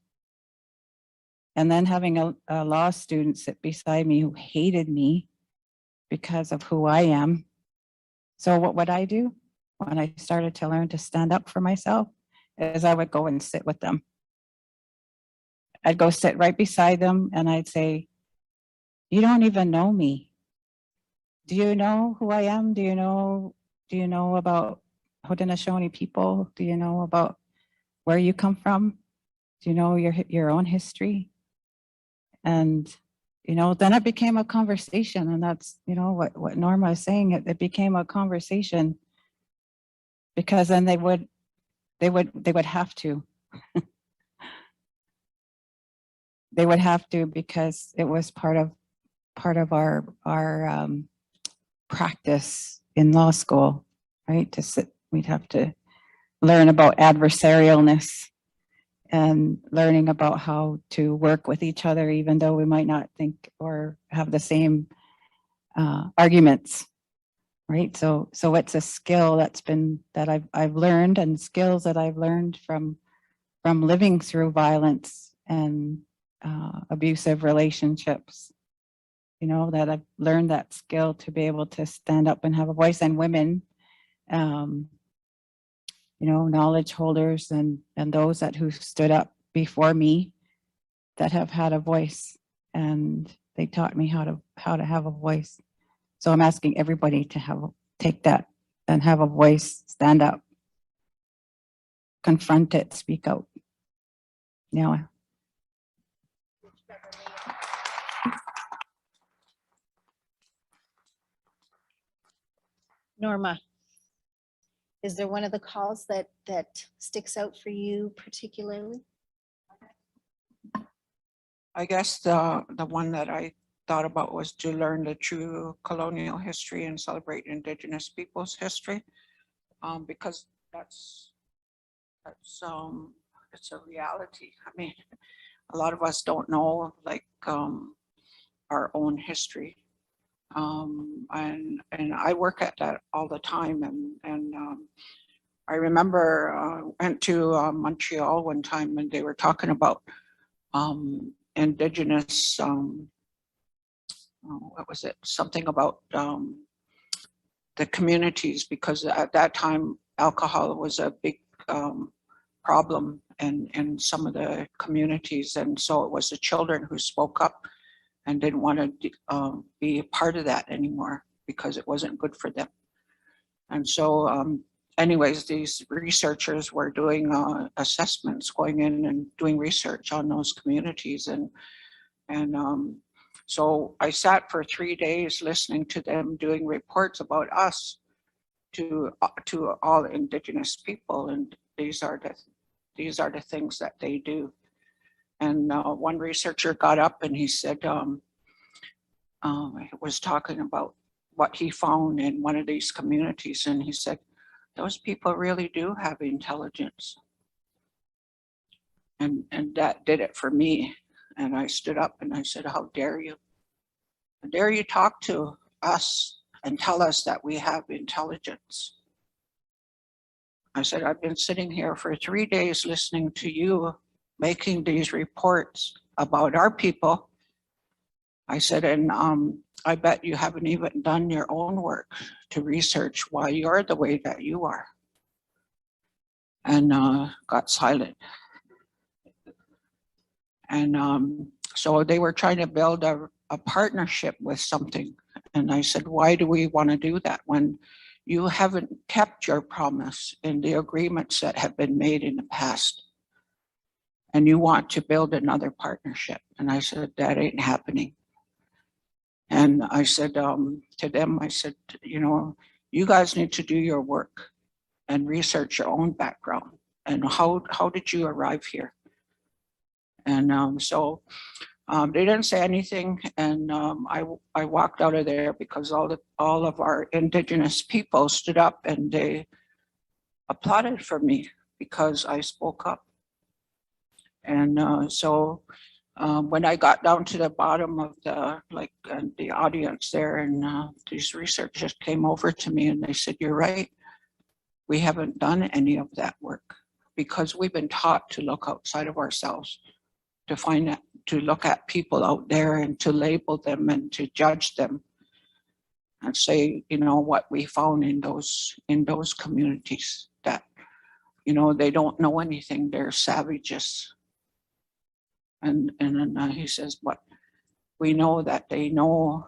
And then having a law student sit beside me who hated me because of who I am. So what would I do when I started to learn to stand up for myself? Is I would go and sit with them. I'd go sit right beside them and I'd say, you don't even know me. Do you know who I am? Do you know about Haudenosaunee people? Do you know about where you come from? Do you know your own history? And, you know, then it became a conversation, and that's, you know, what Norma is saying, it became a conversation, because then they would have to. They would have to, because it was part of our practice in law school, right? To sit, we'd have to learn about adversarialness and learning about how to work with each other, even though we might not think or have the same arguments, right? So it's a skill that I've learned, and skills that I've learned from living through violence and abusive relationships. You know, that I've learned that skill to be able to stand up and have a voice. And women, you know, knowledge holders and those who stood up before me that have had a voice, and they taught me how to have a voice. So I'm asking everybody to take that and have a voice, stand up, confront it, speak out. Now, Norma, is there one of the calls that sticks out for you particularly? I guess the one that I thought about was to learn the true colonial history and celebrate Indigenous people's history, because that's it's a reality. I mean, a lot of us don't know like our own history. And I work at that all the time. And I remember went to Montreal one time and they were talking about Indigenous, what was it? Something about the communities, because at that time alcohol was a big problem in some of the communities. And so it was the children who spoke up and didn't want to be a part of that anymore because it wasn't good for them. And so anyways, these researchers were doing assessments, going in and doing research on those communities. And so I sat for 3 days listening to them doing reports about us to all Indigenous people. And these are the things that they do. And one researcher got up and he said, was talking about what he found in one of these communities. And he said, those people really do have intelligence. And that did it for me. And I stood up and I said, how dare you? How dare you talk to us and tell us that we have intelligence? I said, I've been sitting here for 3 days listening to you making these reports about our people. I said, and I bet you haven't even done your own work to research why you're the way that you are. And got silent. And so they were trying to build a partnership with something. And I said, why do we want to do that when you haven't kept your promise in the agreements that have been made in the past? And you want to build another partnership. And I said, that ain't happening. And I said to them, I said, you know, you guys need to do your work and research your own background. And how did you arrive here? And so they didn't say anything. And I walked out of there because all of our Indigenous people stood up and they applauded for me because I spoke up. And so when I got down to the bottom of the audience there, and these researchers came over to me and they said, you're right. We haven't done any of that work because we've been taught to look outside of ourselves, to look at people out there and to label them and to judge them and say, you know, what we found in those communities, that, you know, they don't know anything, they're savages. And then he says, but we know that they know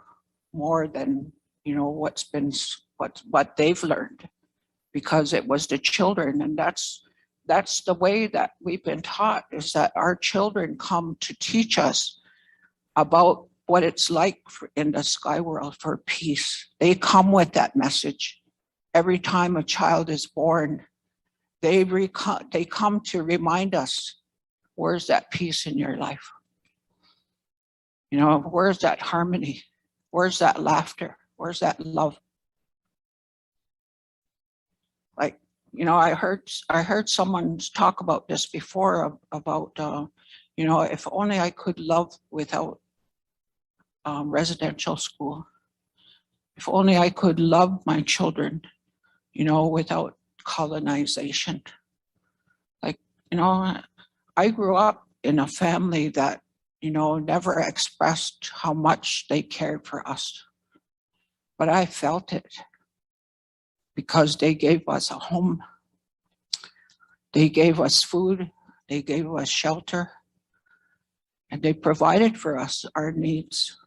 more than, you know, what they've learned, because it was the children. And that's the way that we've been taught, is that our children come to teach us about what it's like in the sky world for peace. They come with that message. Every time a child is born, they come to remind us, where's that peace in your life? You know, where's that harmony? Where's that laughter? Where's that love? Like, you know, I heard someone talk about this before, about, you know, if only I could love without residential school. If only I could love my children, you know, without colonization. Like, you know, I grew up in a family that, you know, never expressed how much they cared for us. But I felt it because they gave us a home. They gave us food. They gave us shelter. And they provided for us our needs.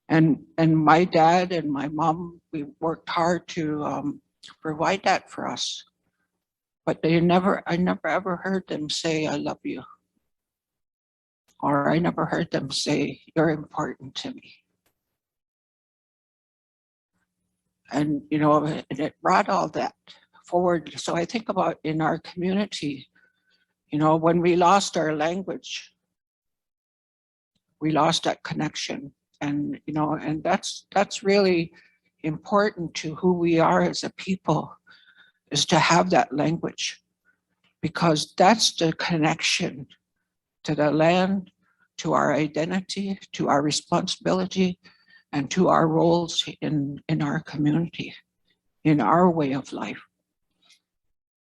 And my dad and my mom, we worked hard to provide that for us. But I never ever heard them say, I love you. Or I never heard them say, you're important to me. And, you know, it brought all that forward. So I think about in our community, you know, when we lost our language, we lost that connection. And, you know, and that's really important to who we are as a people, is to have that language. because that's the connection to the land, to our identity, to our responsibility, and to our roles in our community, in our way of life.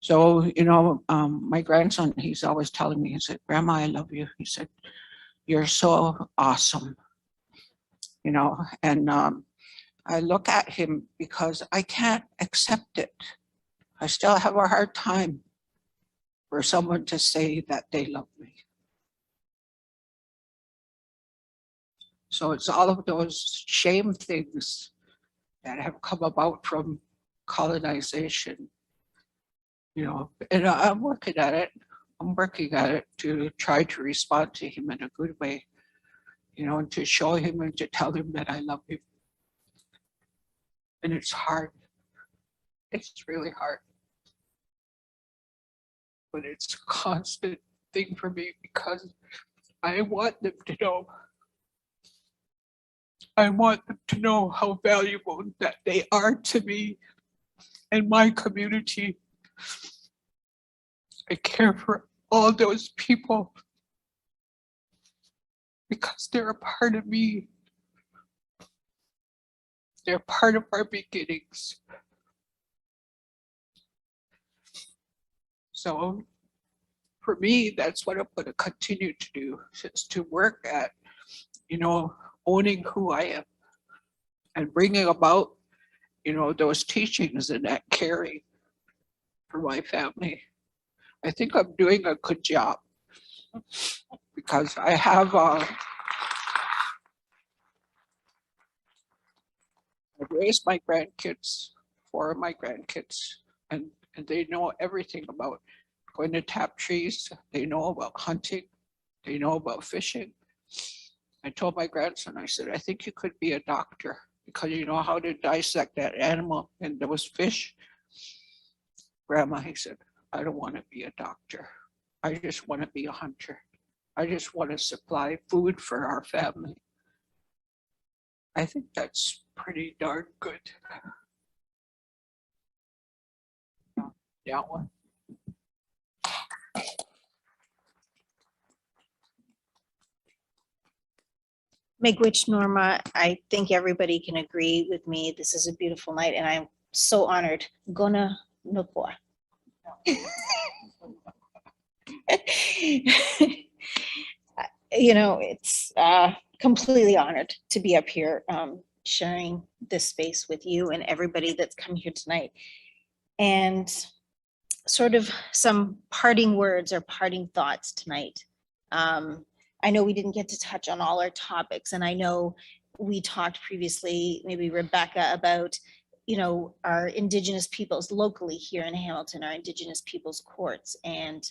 So, you know, my grandson, he's always telling me, he said, Grandma, I love you. He said, you're so awesome, you know, and I look at him because I can't accept it. I still have a hard time for someone to say that they love me. So it's all of those shame things that have come about from colonization, you know, and I'm working at it. I'm working at it to try to respond to him in a good way, you know, and to show him and to tell him that I love him. And it's hard. It's really hard. But it's a constant thing for me because I want them to know. I want them to know how valuable that they are to me and my community. I care for all those people because they're a part of me. They're part of our beginnings. So for me, that's what I'm going to continue to do, is to work at, you know, owning who I am and bringing about, you know, those teachings and that caring for my family. I think I'm doing a good job because I have I've raised my grandkids, 4 of my grandkids, and they know everything about going to tap trees. They know about hunting. They know about fishing. I told my grandson, I said, I think you could be a doctor because you know how to dissect that animal and those fish. Grandma, he said, I don't want to be a doctor. I just want to be a hunter. I just want to supply food for our family. I think that's pretty darn good. That one. Miigwech, Norma, I think everybody can agree with me. This is a beautiful night and I'm so honored. Gona Nopua. You know, it's completely honored to be up here sharing this space with you and everybody that's come here tonight. And sort of some parting words or parting thoughts tonight. I know we didn't get to touch on all our topics, and I know we talked previously, maybe Rebecca, about, you know, our Indigenous peoples locally here in Hamilton, our Indigenous peoples courts, and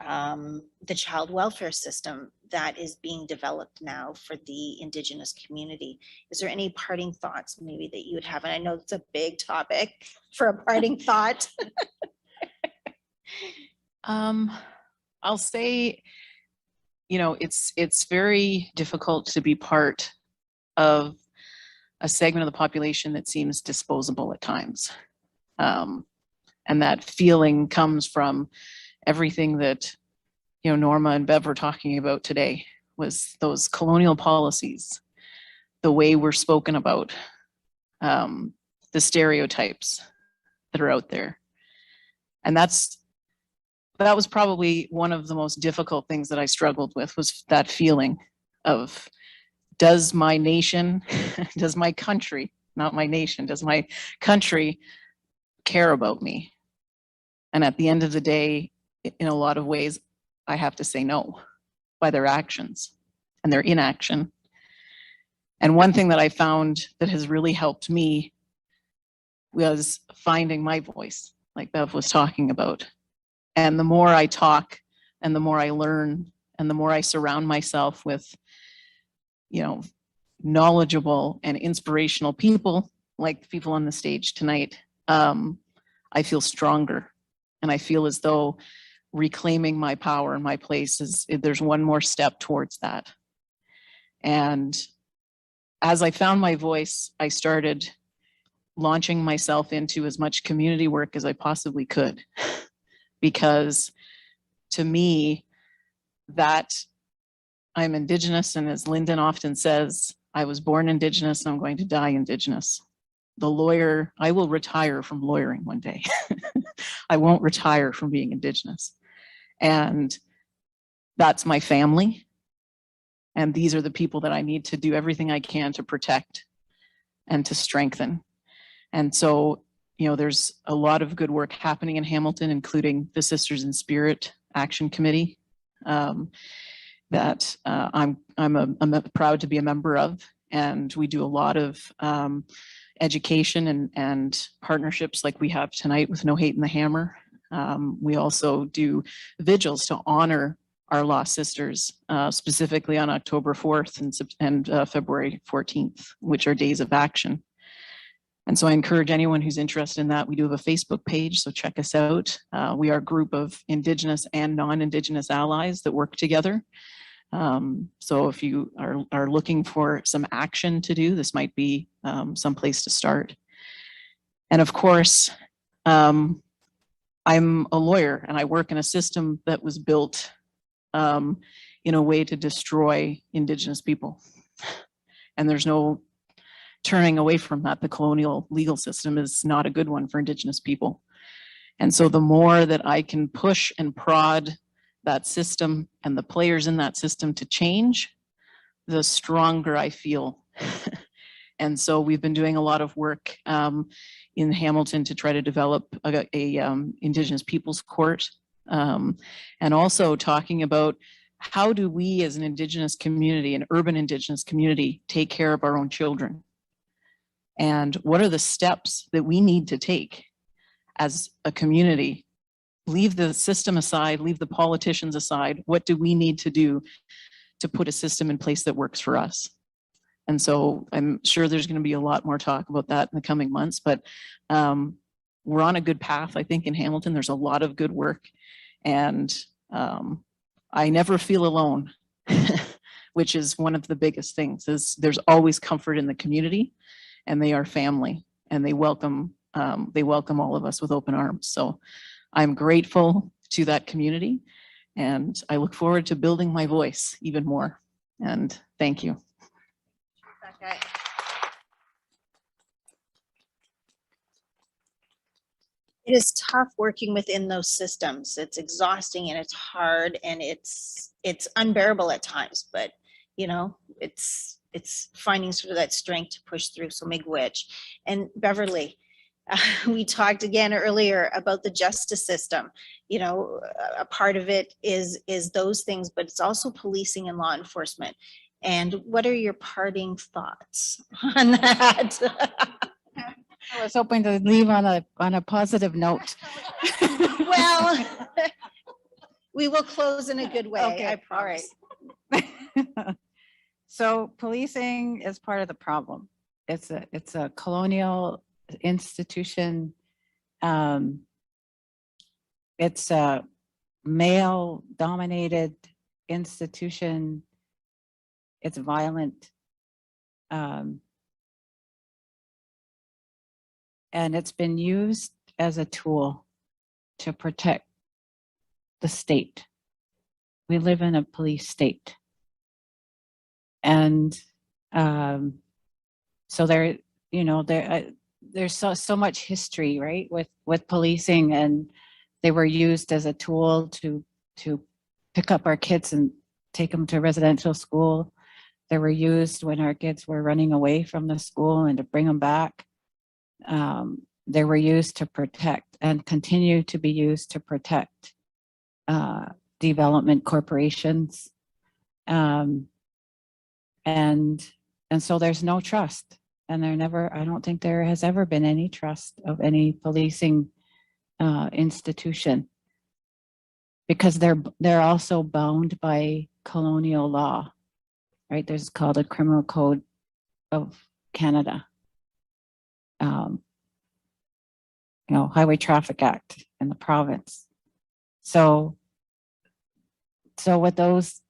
the child welfare system that is being developed now for the Indigenous community. Is there any parting thoughts maybe that you would have? And I know it's a big topic for a parting thought. I'll say, you know, it's very difficult to be part of a segment of the population that seems disposable at times. And that feeling comes from everything that, you know, Norma and Bev were talking about today, was those colonial policies, the way we're spoken about, the stereotypes that are out there. And that was probably one of the most difficult things that I struggled with, was that feeling of, does my nation, does my country, not my nation, does my country care about me? And at the end of the day, in a lot of ways, I have to say no by their actions and their inaction. And one thing that I found that has really helped me was finding my voice, like Bev was talking about. And the more I talk and the more I learn and the more I surround myself with, you know, knowledgeable and inspirational people like the people on the stage tonight, I feel stronger. And I feel as though reclaiming my power and my place there's one more step towards that. And as I found my voice, I started launching myself into as much community work as I possibly could. Because to me, that I'm Indigenous, and as Lyndon often says, I was born Indigenous and I'm going to die Indigenous. The lawyer, I will retire from lawyering one day. I won't retire from being Indigenous. And that's my family. And these are the people that I need to do everything I can to protect and to strengthen. And so, you know, there's a lot of good work happening in Hamilton, including the Sisters in Spirit Action Committee that I'm proud to be a member of. And we do a lot of education and partnerships like we have tonight with No Hate in the Hammer. We also do vigils to honor our lost sisters, specifically on October 4th and February 14th, which are days of action. And so I encourage anyone who's interested in that. We do have a Facebook page, so check us out. We are a group of Indigenous and non-Indigenous allies that work together. So if you are looking for some action to do, this might be some place to start. And of course, I'm a lawyer and I work in a system that was built in a way to destroy Indigenous people. And there's no turning away from that. The colonial legal system is not a good one for Indigenous people. And so the more that I can push and prod that system and the players in that system to change, the stronger I feel. And so we've been doing a lot of work in Hamilton to try to develop a Indigenous Peoples Court, and also talking about how do we as an Indigenous community, an urban Indigenous community, take care of our own children? And what are the steps that we need to take as a community? Leave the system aside, leave the politicians aside. What do we need to do to put a system in place that works for us? And so I'm sure there's going to be a lot more talk about that in the coming months, but we're on a good path, I think, in Hamilton. There's a lot of good work, and I never feel alone, which is one of the biggest things. Is there's always comfort in the community, and they are family, and they welcome all of us with open arms. So I'm grateful to that community, and I look forward to building my voice even more. And thank you. Okay. It is tough working within those systems. It's exhausting and it's hard and it's unbearable at times, but you know, it's finding sort of that strength to push through. So miigwech. And Beverly, we talked again earlier about the justice system. You know, a part of it is those things, but it's also policing and law enforcement. And what are your parting thoughts on that? I was hoping to leave on a positive note. Well, we will close in a good way, Okay, I promise. all right. So policing is part of the problem. It's a colonial institution. It's a male-dominated institution. It's violent. And it's been used as a tool to protect the state. We live in a police state. And so there, you know, there's so much history, right, with policing, and they were used as a tool to pick up our kids and take them to residential school. They were used when our kids were running away from the school and to bring them back. They were used to protect and continue to be used to protect development corporations. And so there's no trust, and I don't think there has ever been any trust of any policing institution, because they're also bound by colonial law, right? There's called a Criminal Code of Canada, you know, Highway Traffic Act in the province. So with those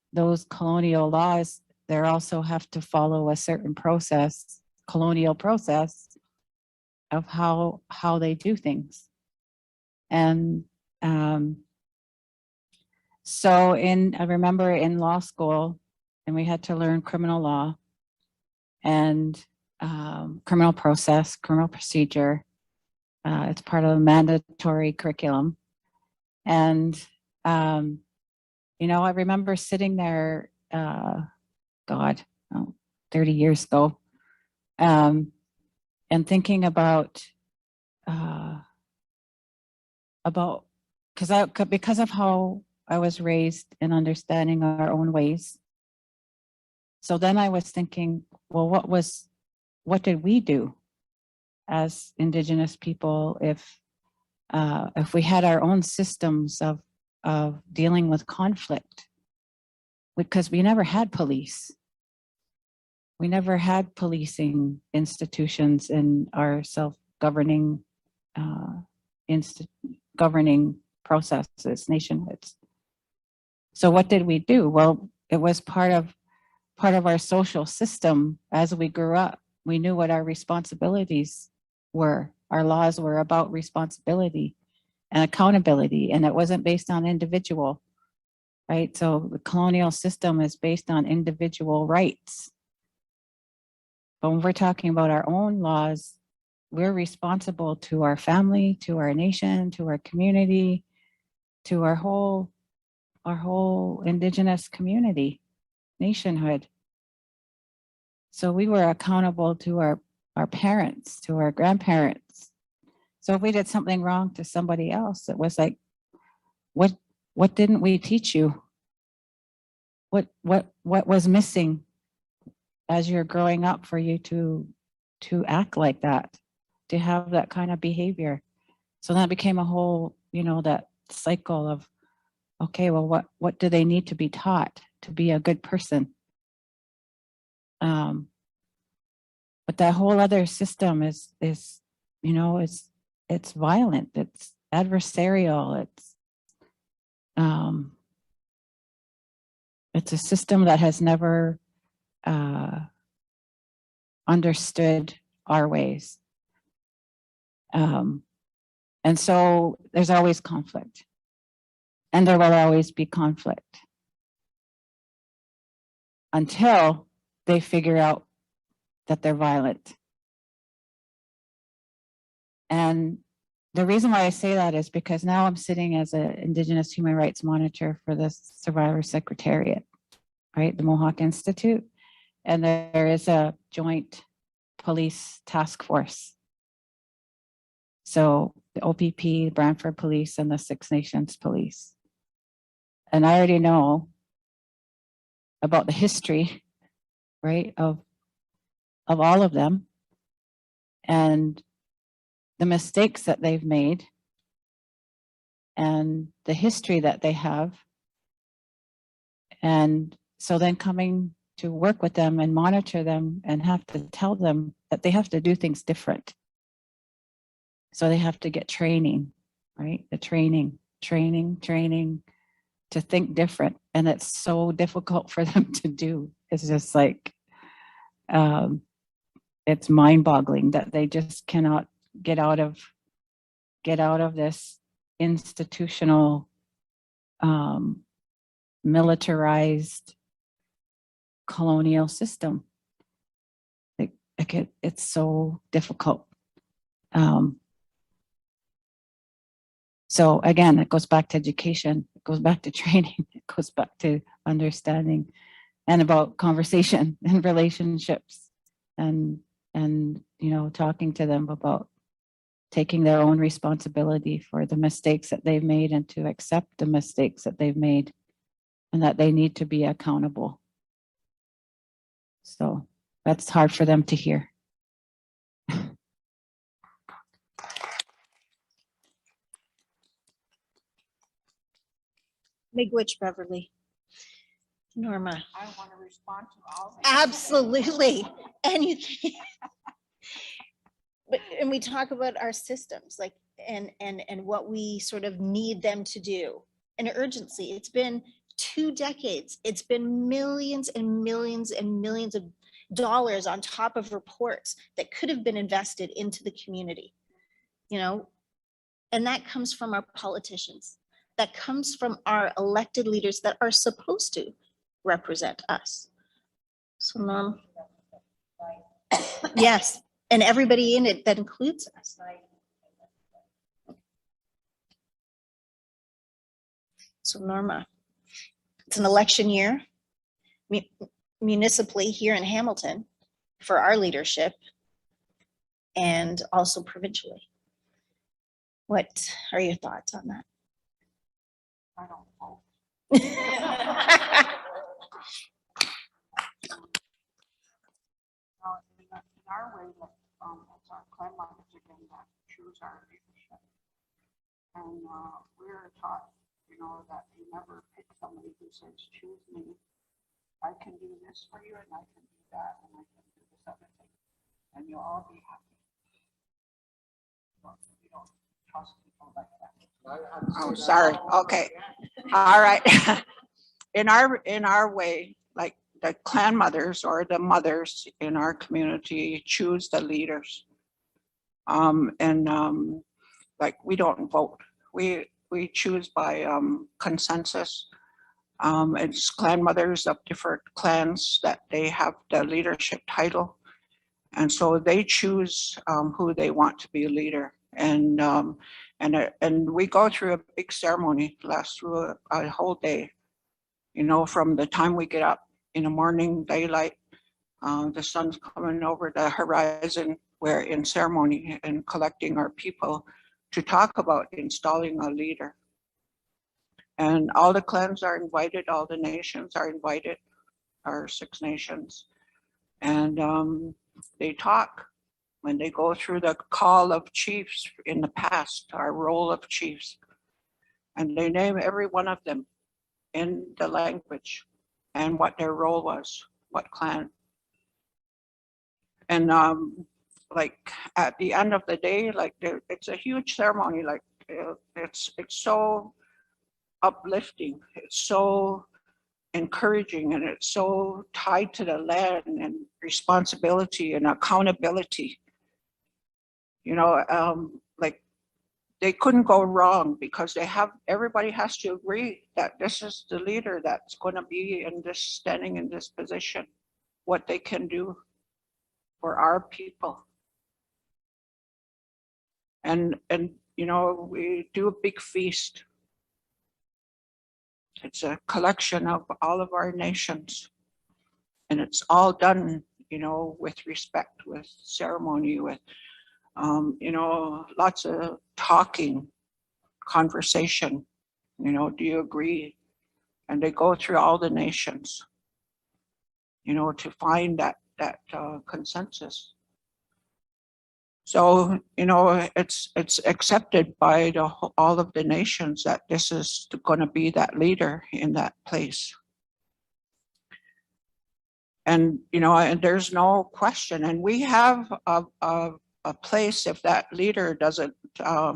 colonial laws, they also have to follow a certain process, colonial process of how they do things. And So I remember in law school, and we had to learn criminal law and criminal process, criminal procedure. It's part of the mandatory curriculum. And, you know, I remember sitting there, God, 30 years ago, and thinking about because of how I was raised in understanding our own ways. So then I was thinking, well, what did we do as Indigenous people if we had our own systems of dealing with conflict? Because we never had police. We never had policing institutions in our self-governing governing processes, nationhoods. So what did we do? Well, it was part of our social system as we grew up. We knew what our responsibilities were. Our laws were about responsibility and accountability, and it wasn't based on individual, right? So the colonial system is based on individual rights. But when we're talking about our own laws, we're responsible to our family, to our nation, to our community, to our whole Indigenous community, nationhood. So we were accountable to our parents, to our grandparents. So if we did something wrong to somebody else, it was like, what didn't we teach you? What was missing as you're growing up for you to act like that, to have that kind of behavior? So that became a whole, you know, that cycle of, okay, well, what do they need to be taught to be a good person? But that whole other system is, you know, it's violent, it's adversarial, it's a system that has never understood our ways. And so there's always conflict, and there will always be conflict until they figure out that they're violent. And the reason why I say that is because now I'm sitting as an Indigenous Human Rights Monitor for the Survivor Secretariat, right? The Mohawk Institute. And there is a joint police task force. So the OPP, Brantford Police, and the Six Nations Police. And I already know about the history, right, of all of them and the mistakes that they've made and the history that they have. And so then coming to work with them and monitor them and have to tell them that they have to do things different. So they have to get training, right? The training to think different. And it's so difficult for them to do. It's just like, it's mind-boggling that they just cannot get out of this institutional, militarized colonial system. It's so difficult. So again, it goes back to education, it goes back to training, it goes back to understanding and about conversation and relationships and you know, talking to them about taking their own responsibility for the mistakes that they've made and to accept the mistakes that they've made and that they need to be accountable. So that's hard for them to hear. Miigwech Beverly. Norma. I want to respond to all that. Absolutely. And you but and we talk about our systems, like and what we sort of need them to do. And urgency. It's been 2 decades. It's been millions and millions and millions of dollars on top of reports that could have been invested into the community, you know, and that comes from our politicians. that comes from our elected leaders that are supposed to represent us. So Norm. Yes, and everybody in it that includes us. So Norma, it's an election year municipally here in Hamilton for our leadership and also provincially. What are your thoughts on that? I don't know. In our way, it's our clan mothers again that choose our leadership. And we're taught, that you never pick somebody who says, choose me. I can do this for you, and I can do that, and I can do this other thing. And you'll all be happy. But we don't trust people like that. Oh, sorry. Okay. All right. In our way, like the clan mothers or the mothers in our community choose the leaders. Like we don't vote. We choose by consensus. It's clan mothers of different clans that they have the leadership title. And so they choose who they want to be a leader. And we go through a big ceremony, lasts through a whole day. From the time we get up in the morning, daylight, the sun's coming over the horizon, we're in ceremony and collecting our people to talk about installing a leader. And all the clans are invited, all the nations are invited, our 6 nations. And they talk when they go through the call of chiefs in the past, our role of chiefs. And they name every one of them in the language and what their role was, what clan. And like at the end of the day, like it's a huge ceremony. Like it's so uplifting. It's so encouraging, and it's so tied to the land and responsibility and accountability. Like they couldn't go wrong because everybody has to agree that this is the leader that's going to be standing in this position, what they can do for our people. And we do a big feast. It's a collection of all of our nations, and it's all done, with respect, with ceremony, with, lots of talking, conversation, do you agree? And they go through all the nations, to find that consensus. So, it's accepted by all of the nations that this is going to be that leader in that place. And, and there's no question. And we have a place, if that leader doesn't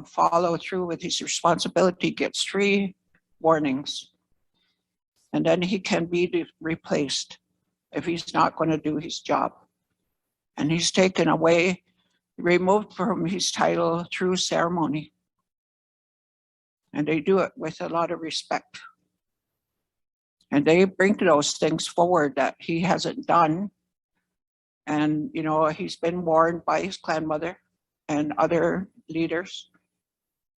follow through with his responsibility, gets 3 warnings. And then he can be replaced if he's not going to do his job. And he's taken away, removed from his title through ceremony. And they do it with a lot of respect. And they bring those things forward that he hasn't done. And, he's been warned by his clan mother and other leaders.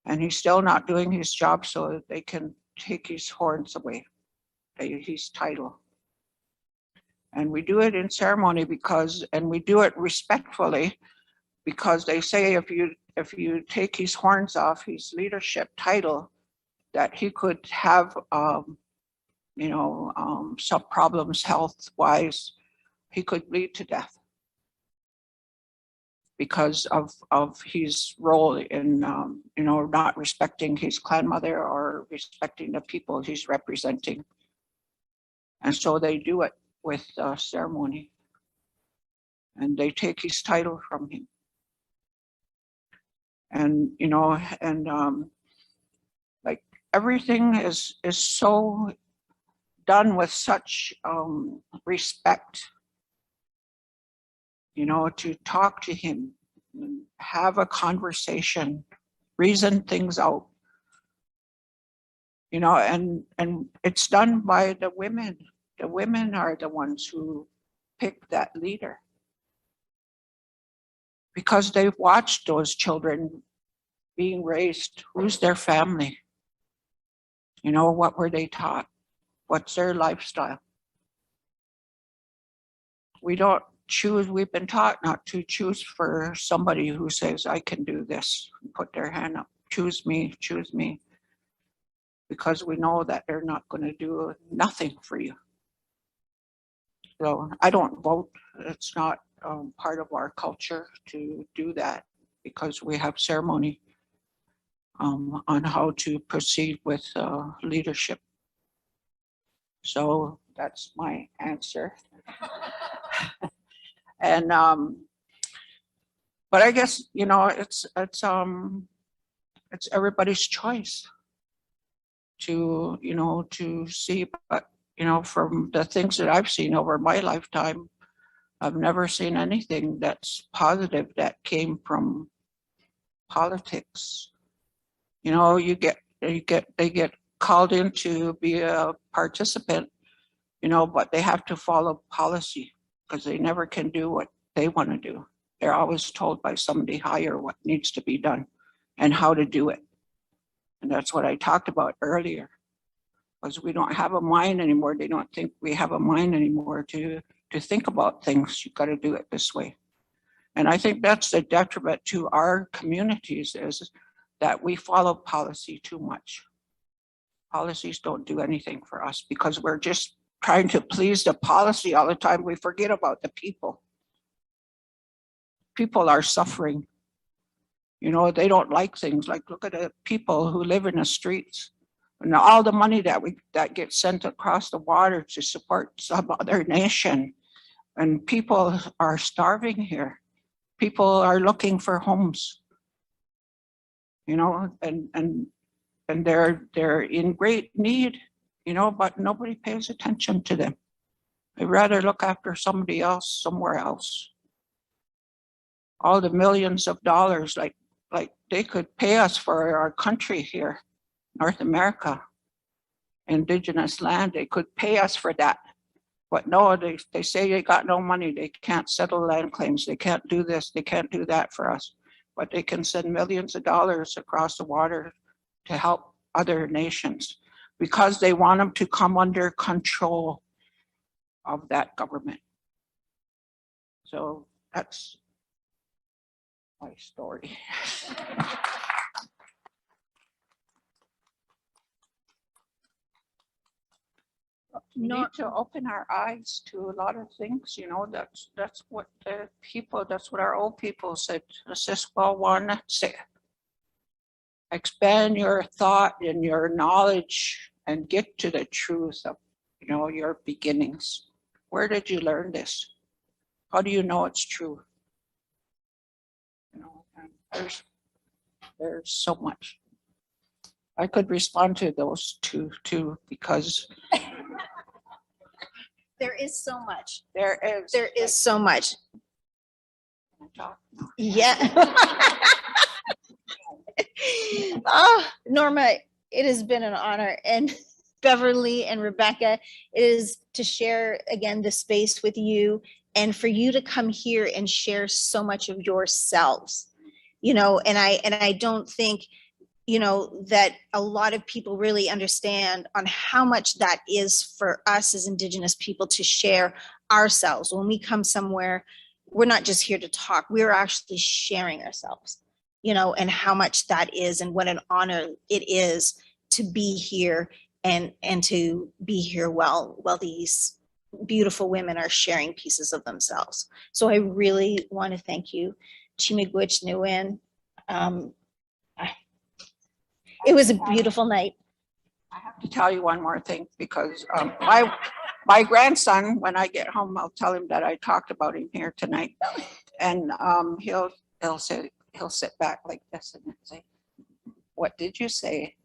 And he's still not doing his job, so that they can take his horns away, his title. And we do it in ceremony and we do it respectfully, because they say if you take his horns off, his leadership title, that he could have some problems health-wise. He could lead to death because of his role in not respecting his clan mother or respecting the people he's representing. And so they do it with ceremony, and they take his title from him. And like everything is so done with such respect, to talk to him, and have a conversation, reason things out. you know, and it's done by the women. The women are the ones who pick that leader because they've watched those children being raised. Who's their family? You know, what were they taught? What's their lifestyle? We don't choose, we've been taught not to choose for somebody who says, I can do this, put their hand up, choose me, because we know that they're not going to do nothing for you. So I don't vote. It's not part of our culture to do that because we have ceremony on how to proceed with leadership. So that's my answer. And but I guess, you know, it's everybody's choice to, you know, to see. But you know, from the things that I've seen over my lifetime, I've never seen anything that's positive that came from politics. You know, they get called in to be a participant, you know, but they have to follow policy because they never can do what they want to do. They're always told by somebody higher what needs to be done and how to do it. And that's what I talked about earlier, because we don't have a mind anymore. They don't think we have a mind anymore to think about things. You've got to do it this way. And I think that's the detriment to our communities, is that we follow policy too much. Policies don't do anything for us because we're just trying to please the policy all the time. We forget about the people. People are suffering. You know, they don't like things. Like, look at the people who live in the streets and all the money that gets sent across the water to support some other nation. And people are starving here. People are looking for homes, you know, and they're in great need, you know, but nobody pays attention to them. They'd rather look after somebody else somewhere else. All the millions of dollars, like they could pay us for our country here, North America, Indigenous land. They could pay us for that. But no, they say they got no money. They can't settle land claims. They can't do this. They can't do that for us. But they can send millions of dollars across the water to help other nations because they want them to come under control of that government. So that's my story. We need to open our eyes to a lot of things, you know. That's what the people, that's what our old people said. Expand your thought and your knowledge and get to the truth of, you know, your beginnings. Where did you learn this? How do you know it's true? You know, and there's so much. I could respond to those two too, because There is so much. there is So much. Yeah. Oh, Norma, it has been an honor. And Beverly and Rebecca, it is to share again the space with you and for you to come here and share so much of yourselves, you know, and I don't think, you know, that a lot of people really understand on how much that is for us as Indigenous people to share ourselves. When we come somewhere, we're not just here to talk, we're actually sharing ourselves, you know, and how much that is and what an honor it is to be here and to be here while these beautiful women are sharing pieces of themselves. So I really want to thank you. Chimigwich Nguyen. It was a beautiful night. I have to tell you one more thing, because my grandson, when I get home, I'll tell him that I talked about him here tonight, and he'll sit back like this and say, "What did you say?"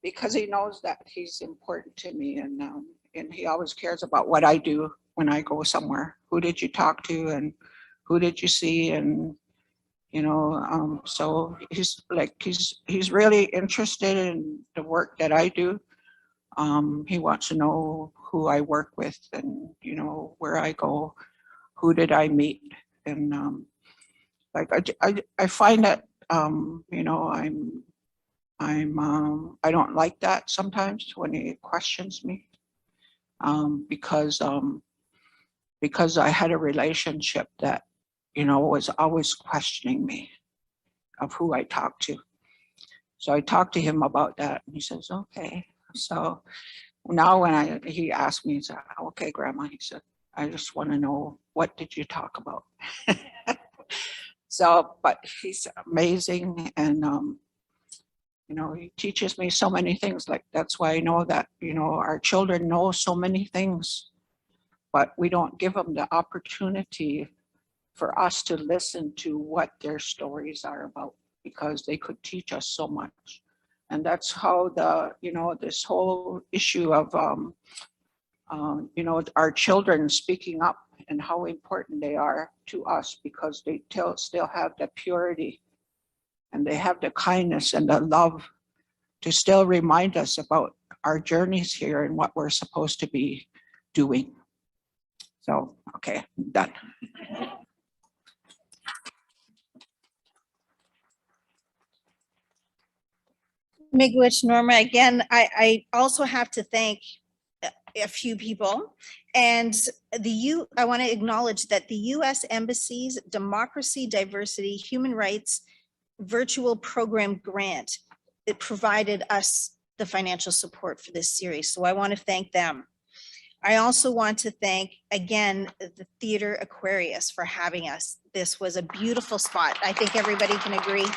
Because he knows that he's important to me, and he always cares about what I do when I go somewhere. Who did you talk to, and who did you see, and So he's like, he's really interested in the work that I do. He wants to know who I work with and, where I go, who did I meet? And like, I find that, I don't like that sometimes when he questions me, because I had a relationship that, was always questioning me of who I talked to. So I talked to him about that and he says, okay. So now when he asked me, he said, okay, Grandma, he said, I just want to know, what did you talk about? So, but he's amazing. And, he teaches me so many things. Like, that's why I know that, our children know so many things, but we don't give them the opportunity for us to listen to what their stories are about, because they could teach us so much. And that's how this whole issue of, our children speaking up and how important they are to us, because they still have the purity and they have the kindness and the love to still remind us about our journeys here and what we're supposed to be doing. So, okay, I'm done. Miigwech, Norma, again, I also have to thank a few people. And I want to acknowledge that the U.S. Embassy's Democracy, Diversity, Human Rights Virtual Program Grant, it provided us the financial support for this series. So I want to thank them. I also want to thank, again, the Theater Aquarius for having us. This was a beautiful spot. I think everybody can agree.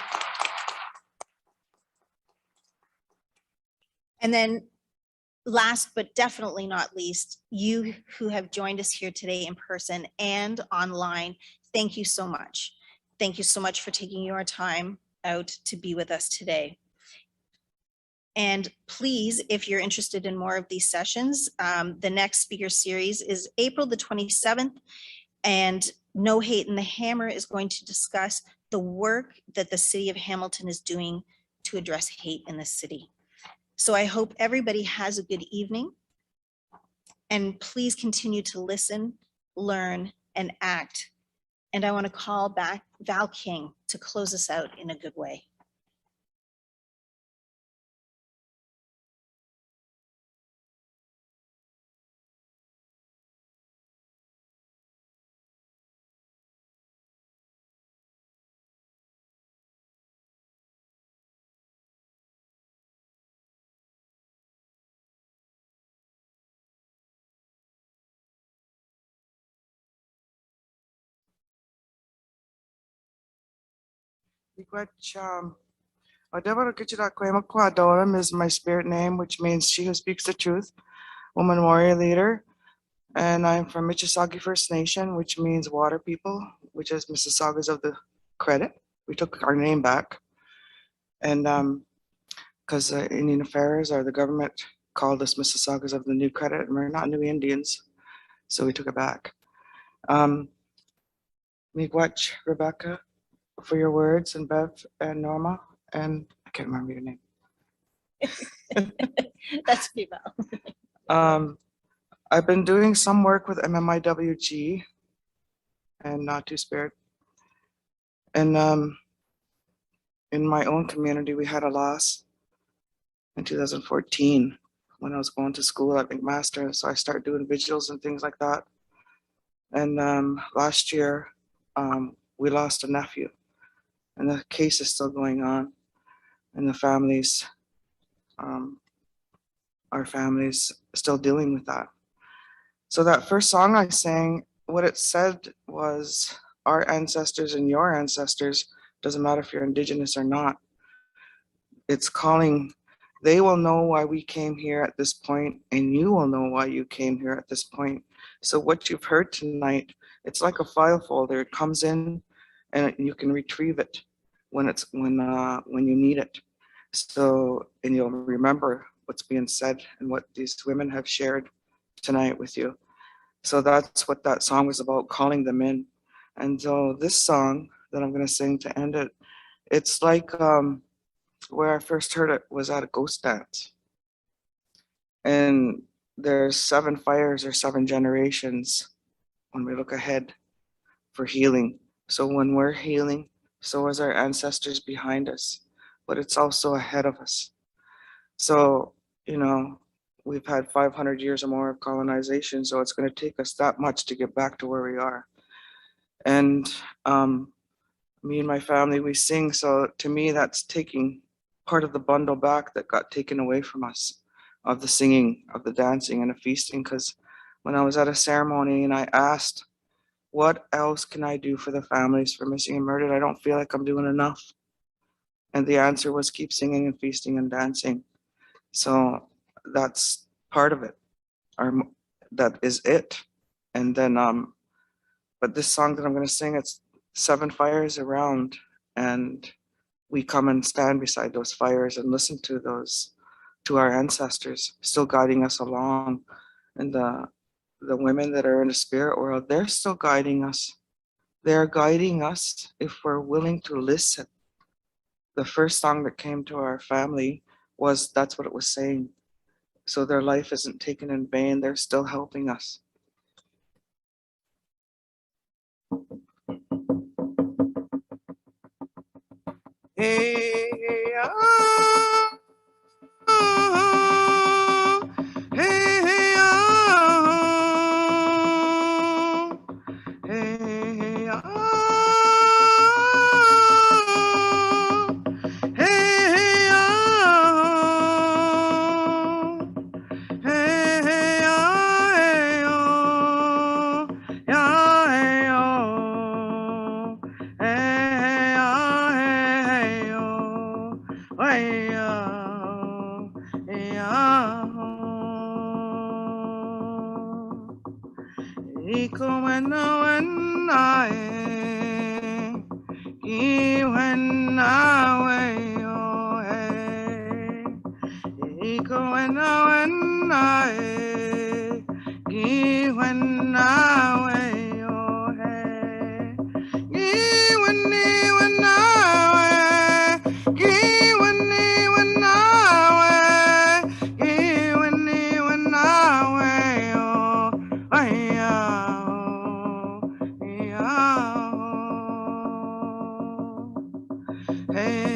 And then last but definitely not least, you who have joined us here today in person and online, thank you so much. Thank you so much for taking your time out to be with us today. And please, if you're interested in more of these sessions, the next speaker series is April the 27th, and No Hate in the Hammer is going to discuss the work that the city of Hamilton is doing to address hate in the city. So I hope everybody has a good evening, and please continue to listen, learn, and act. And I want to call back Val King to close us out in a good way. Adoram is my spirit name, which means she who speaks the truth, woman warrior leader. And I'm from Mississauga First Nation, which means water people, which is Mississaugas of the Credit. We took our name back. And because Indian Affairs or the government called us Mississaugas of the New Credit, and we're not New Indians, so we took it back. Miigwech, Rebecca, for your words, and Bev and Norma, and I can't remember your name. That's people. I've been doing some work with MMIWG and Not Two Spirit. And in my own community, we had a loss in 2014 when I was going to school at McMaster. So I started doing vigils and things like that. And last year, we lost a nephew, and the case is still going on. And the families, our families still dealing with that. So that first song I sang, what it said was, our ancestors and your ancestors, doesn't matter if you're Indigenous or not. It's calling, they will know why we came here at this point, and you will know why you came here at this point. So what you've heard tonight, it's like a file folder. It comes in and you can retrieve it when you need it. So, and you'll remember what's being said and what these women have shared tonight with you. So that's what that song was about, calling them in. And so this song, that I'm gonna sing to end it. It's like where I first heard it was at a ghost dance. And there's 7 fires or 7 generations when we look ahead for healing. So when we're healing, so is our ancestors behind us, but it's also ahead of us. So, you know, we've had 500 years or more of colonization, so it's going to take us that much to get back to where we are. And me and my family, we sing. So to me, that's taking part of the bundle back that got taken away from us, of the singing, of the dancing and the feasting. Because when I was at a ceremony and I asked, what else can I do for the families for missing and murdered? I don't feel like I'm doing enough. And the answer was keep singing and feasting and dancing. So that's part of it, or that is it. And then, but this song that I'm going to sing, it's 7 fires around, and we come and stand beside those fires and listen to those, to our ancestors still guiding us along. And the women that are in the spirit world, they're still guiding us. They're guiding us if we're willing to listen. The first song that came to our family was, that's what it was saying. So their life isn't taken in vain. They're still helping us. Hey, hey, ah, ah, hey, hey, ah, hey, hey, ah, hey, hey, ah. Hey, hey, ah, hey, oh, yeah, hey, oh. Hey, hey, ah, hey, hey, oh. Hey, ah, hey, ah, oh. Iko wena wena, ki wena we, oh, hey. Iko wena wena, ki wena we, oh, hey. Ki wena wena we, ki wena wena we, ki wena wena we, oh, ay, ah, oh, ay, ah, oh. Hey.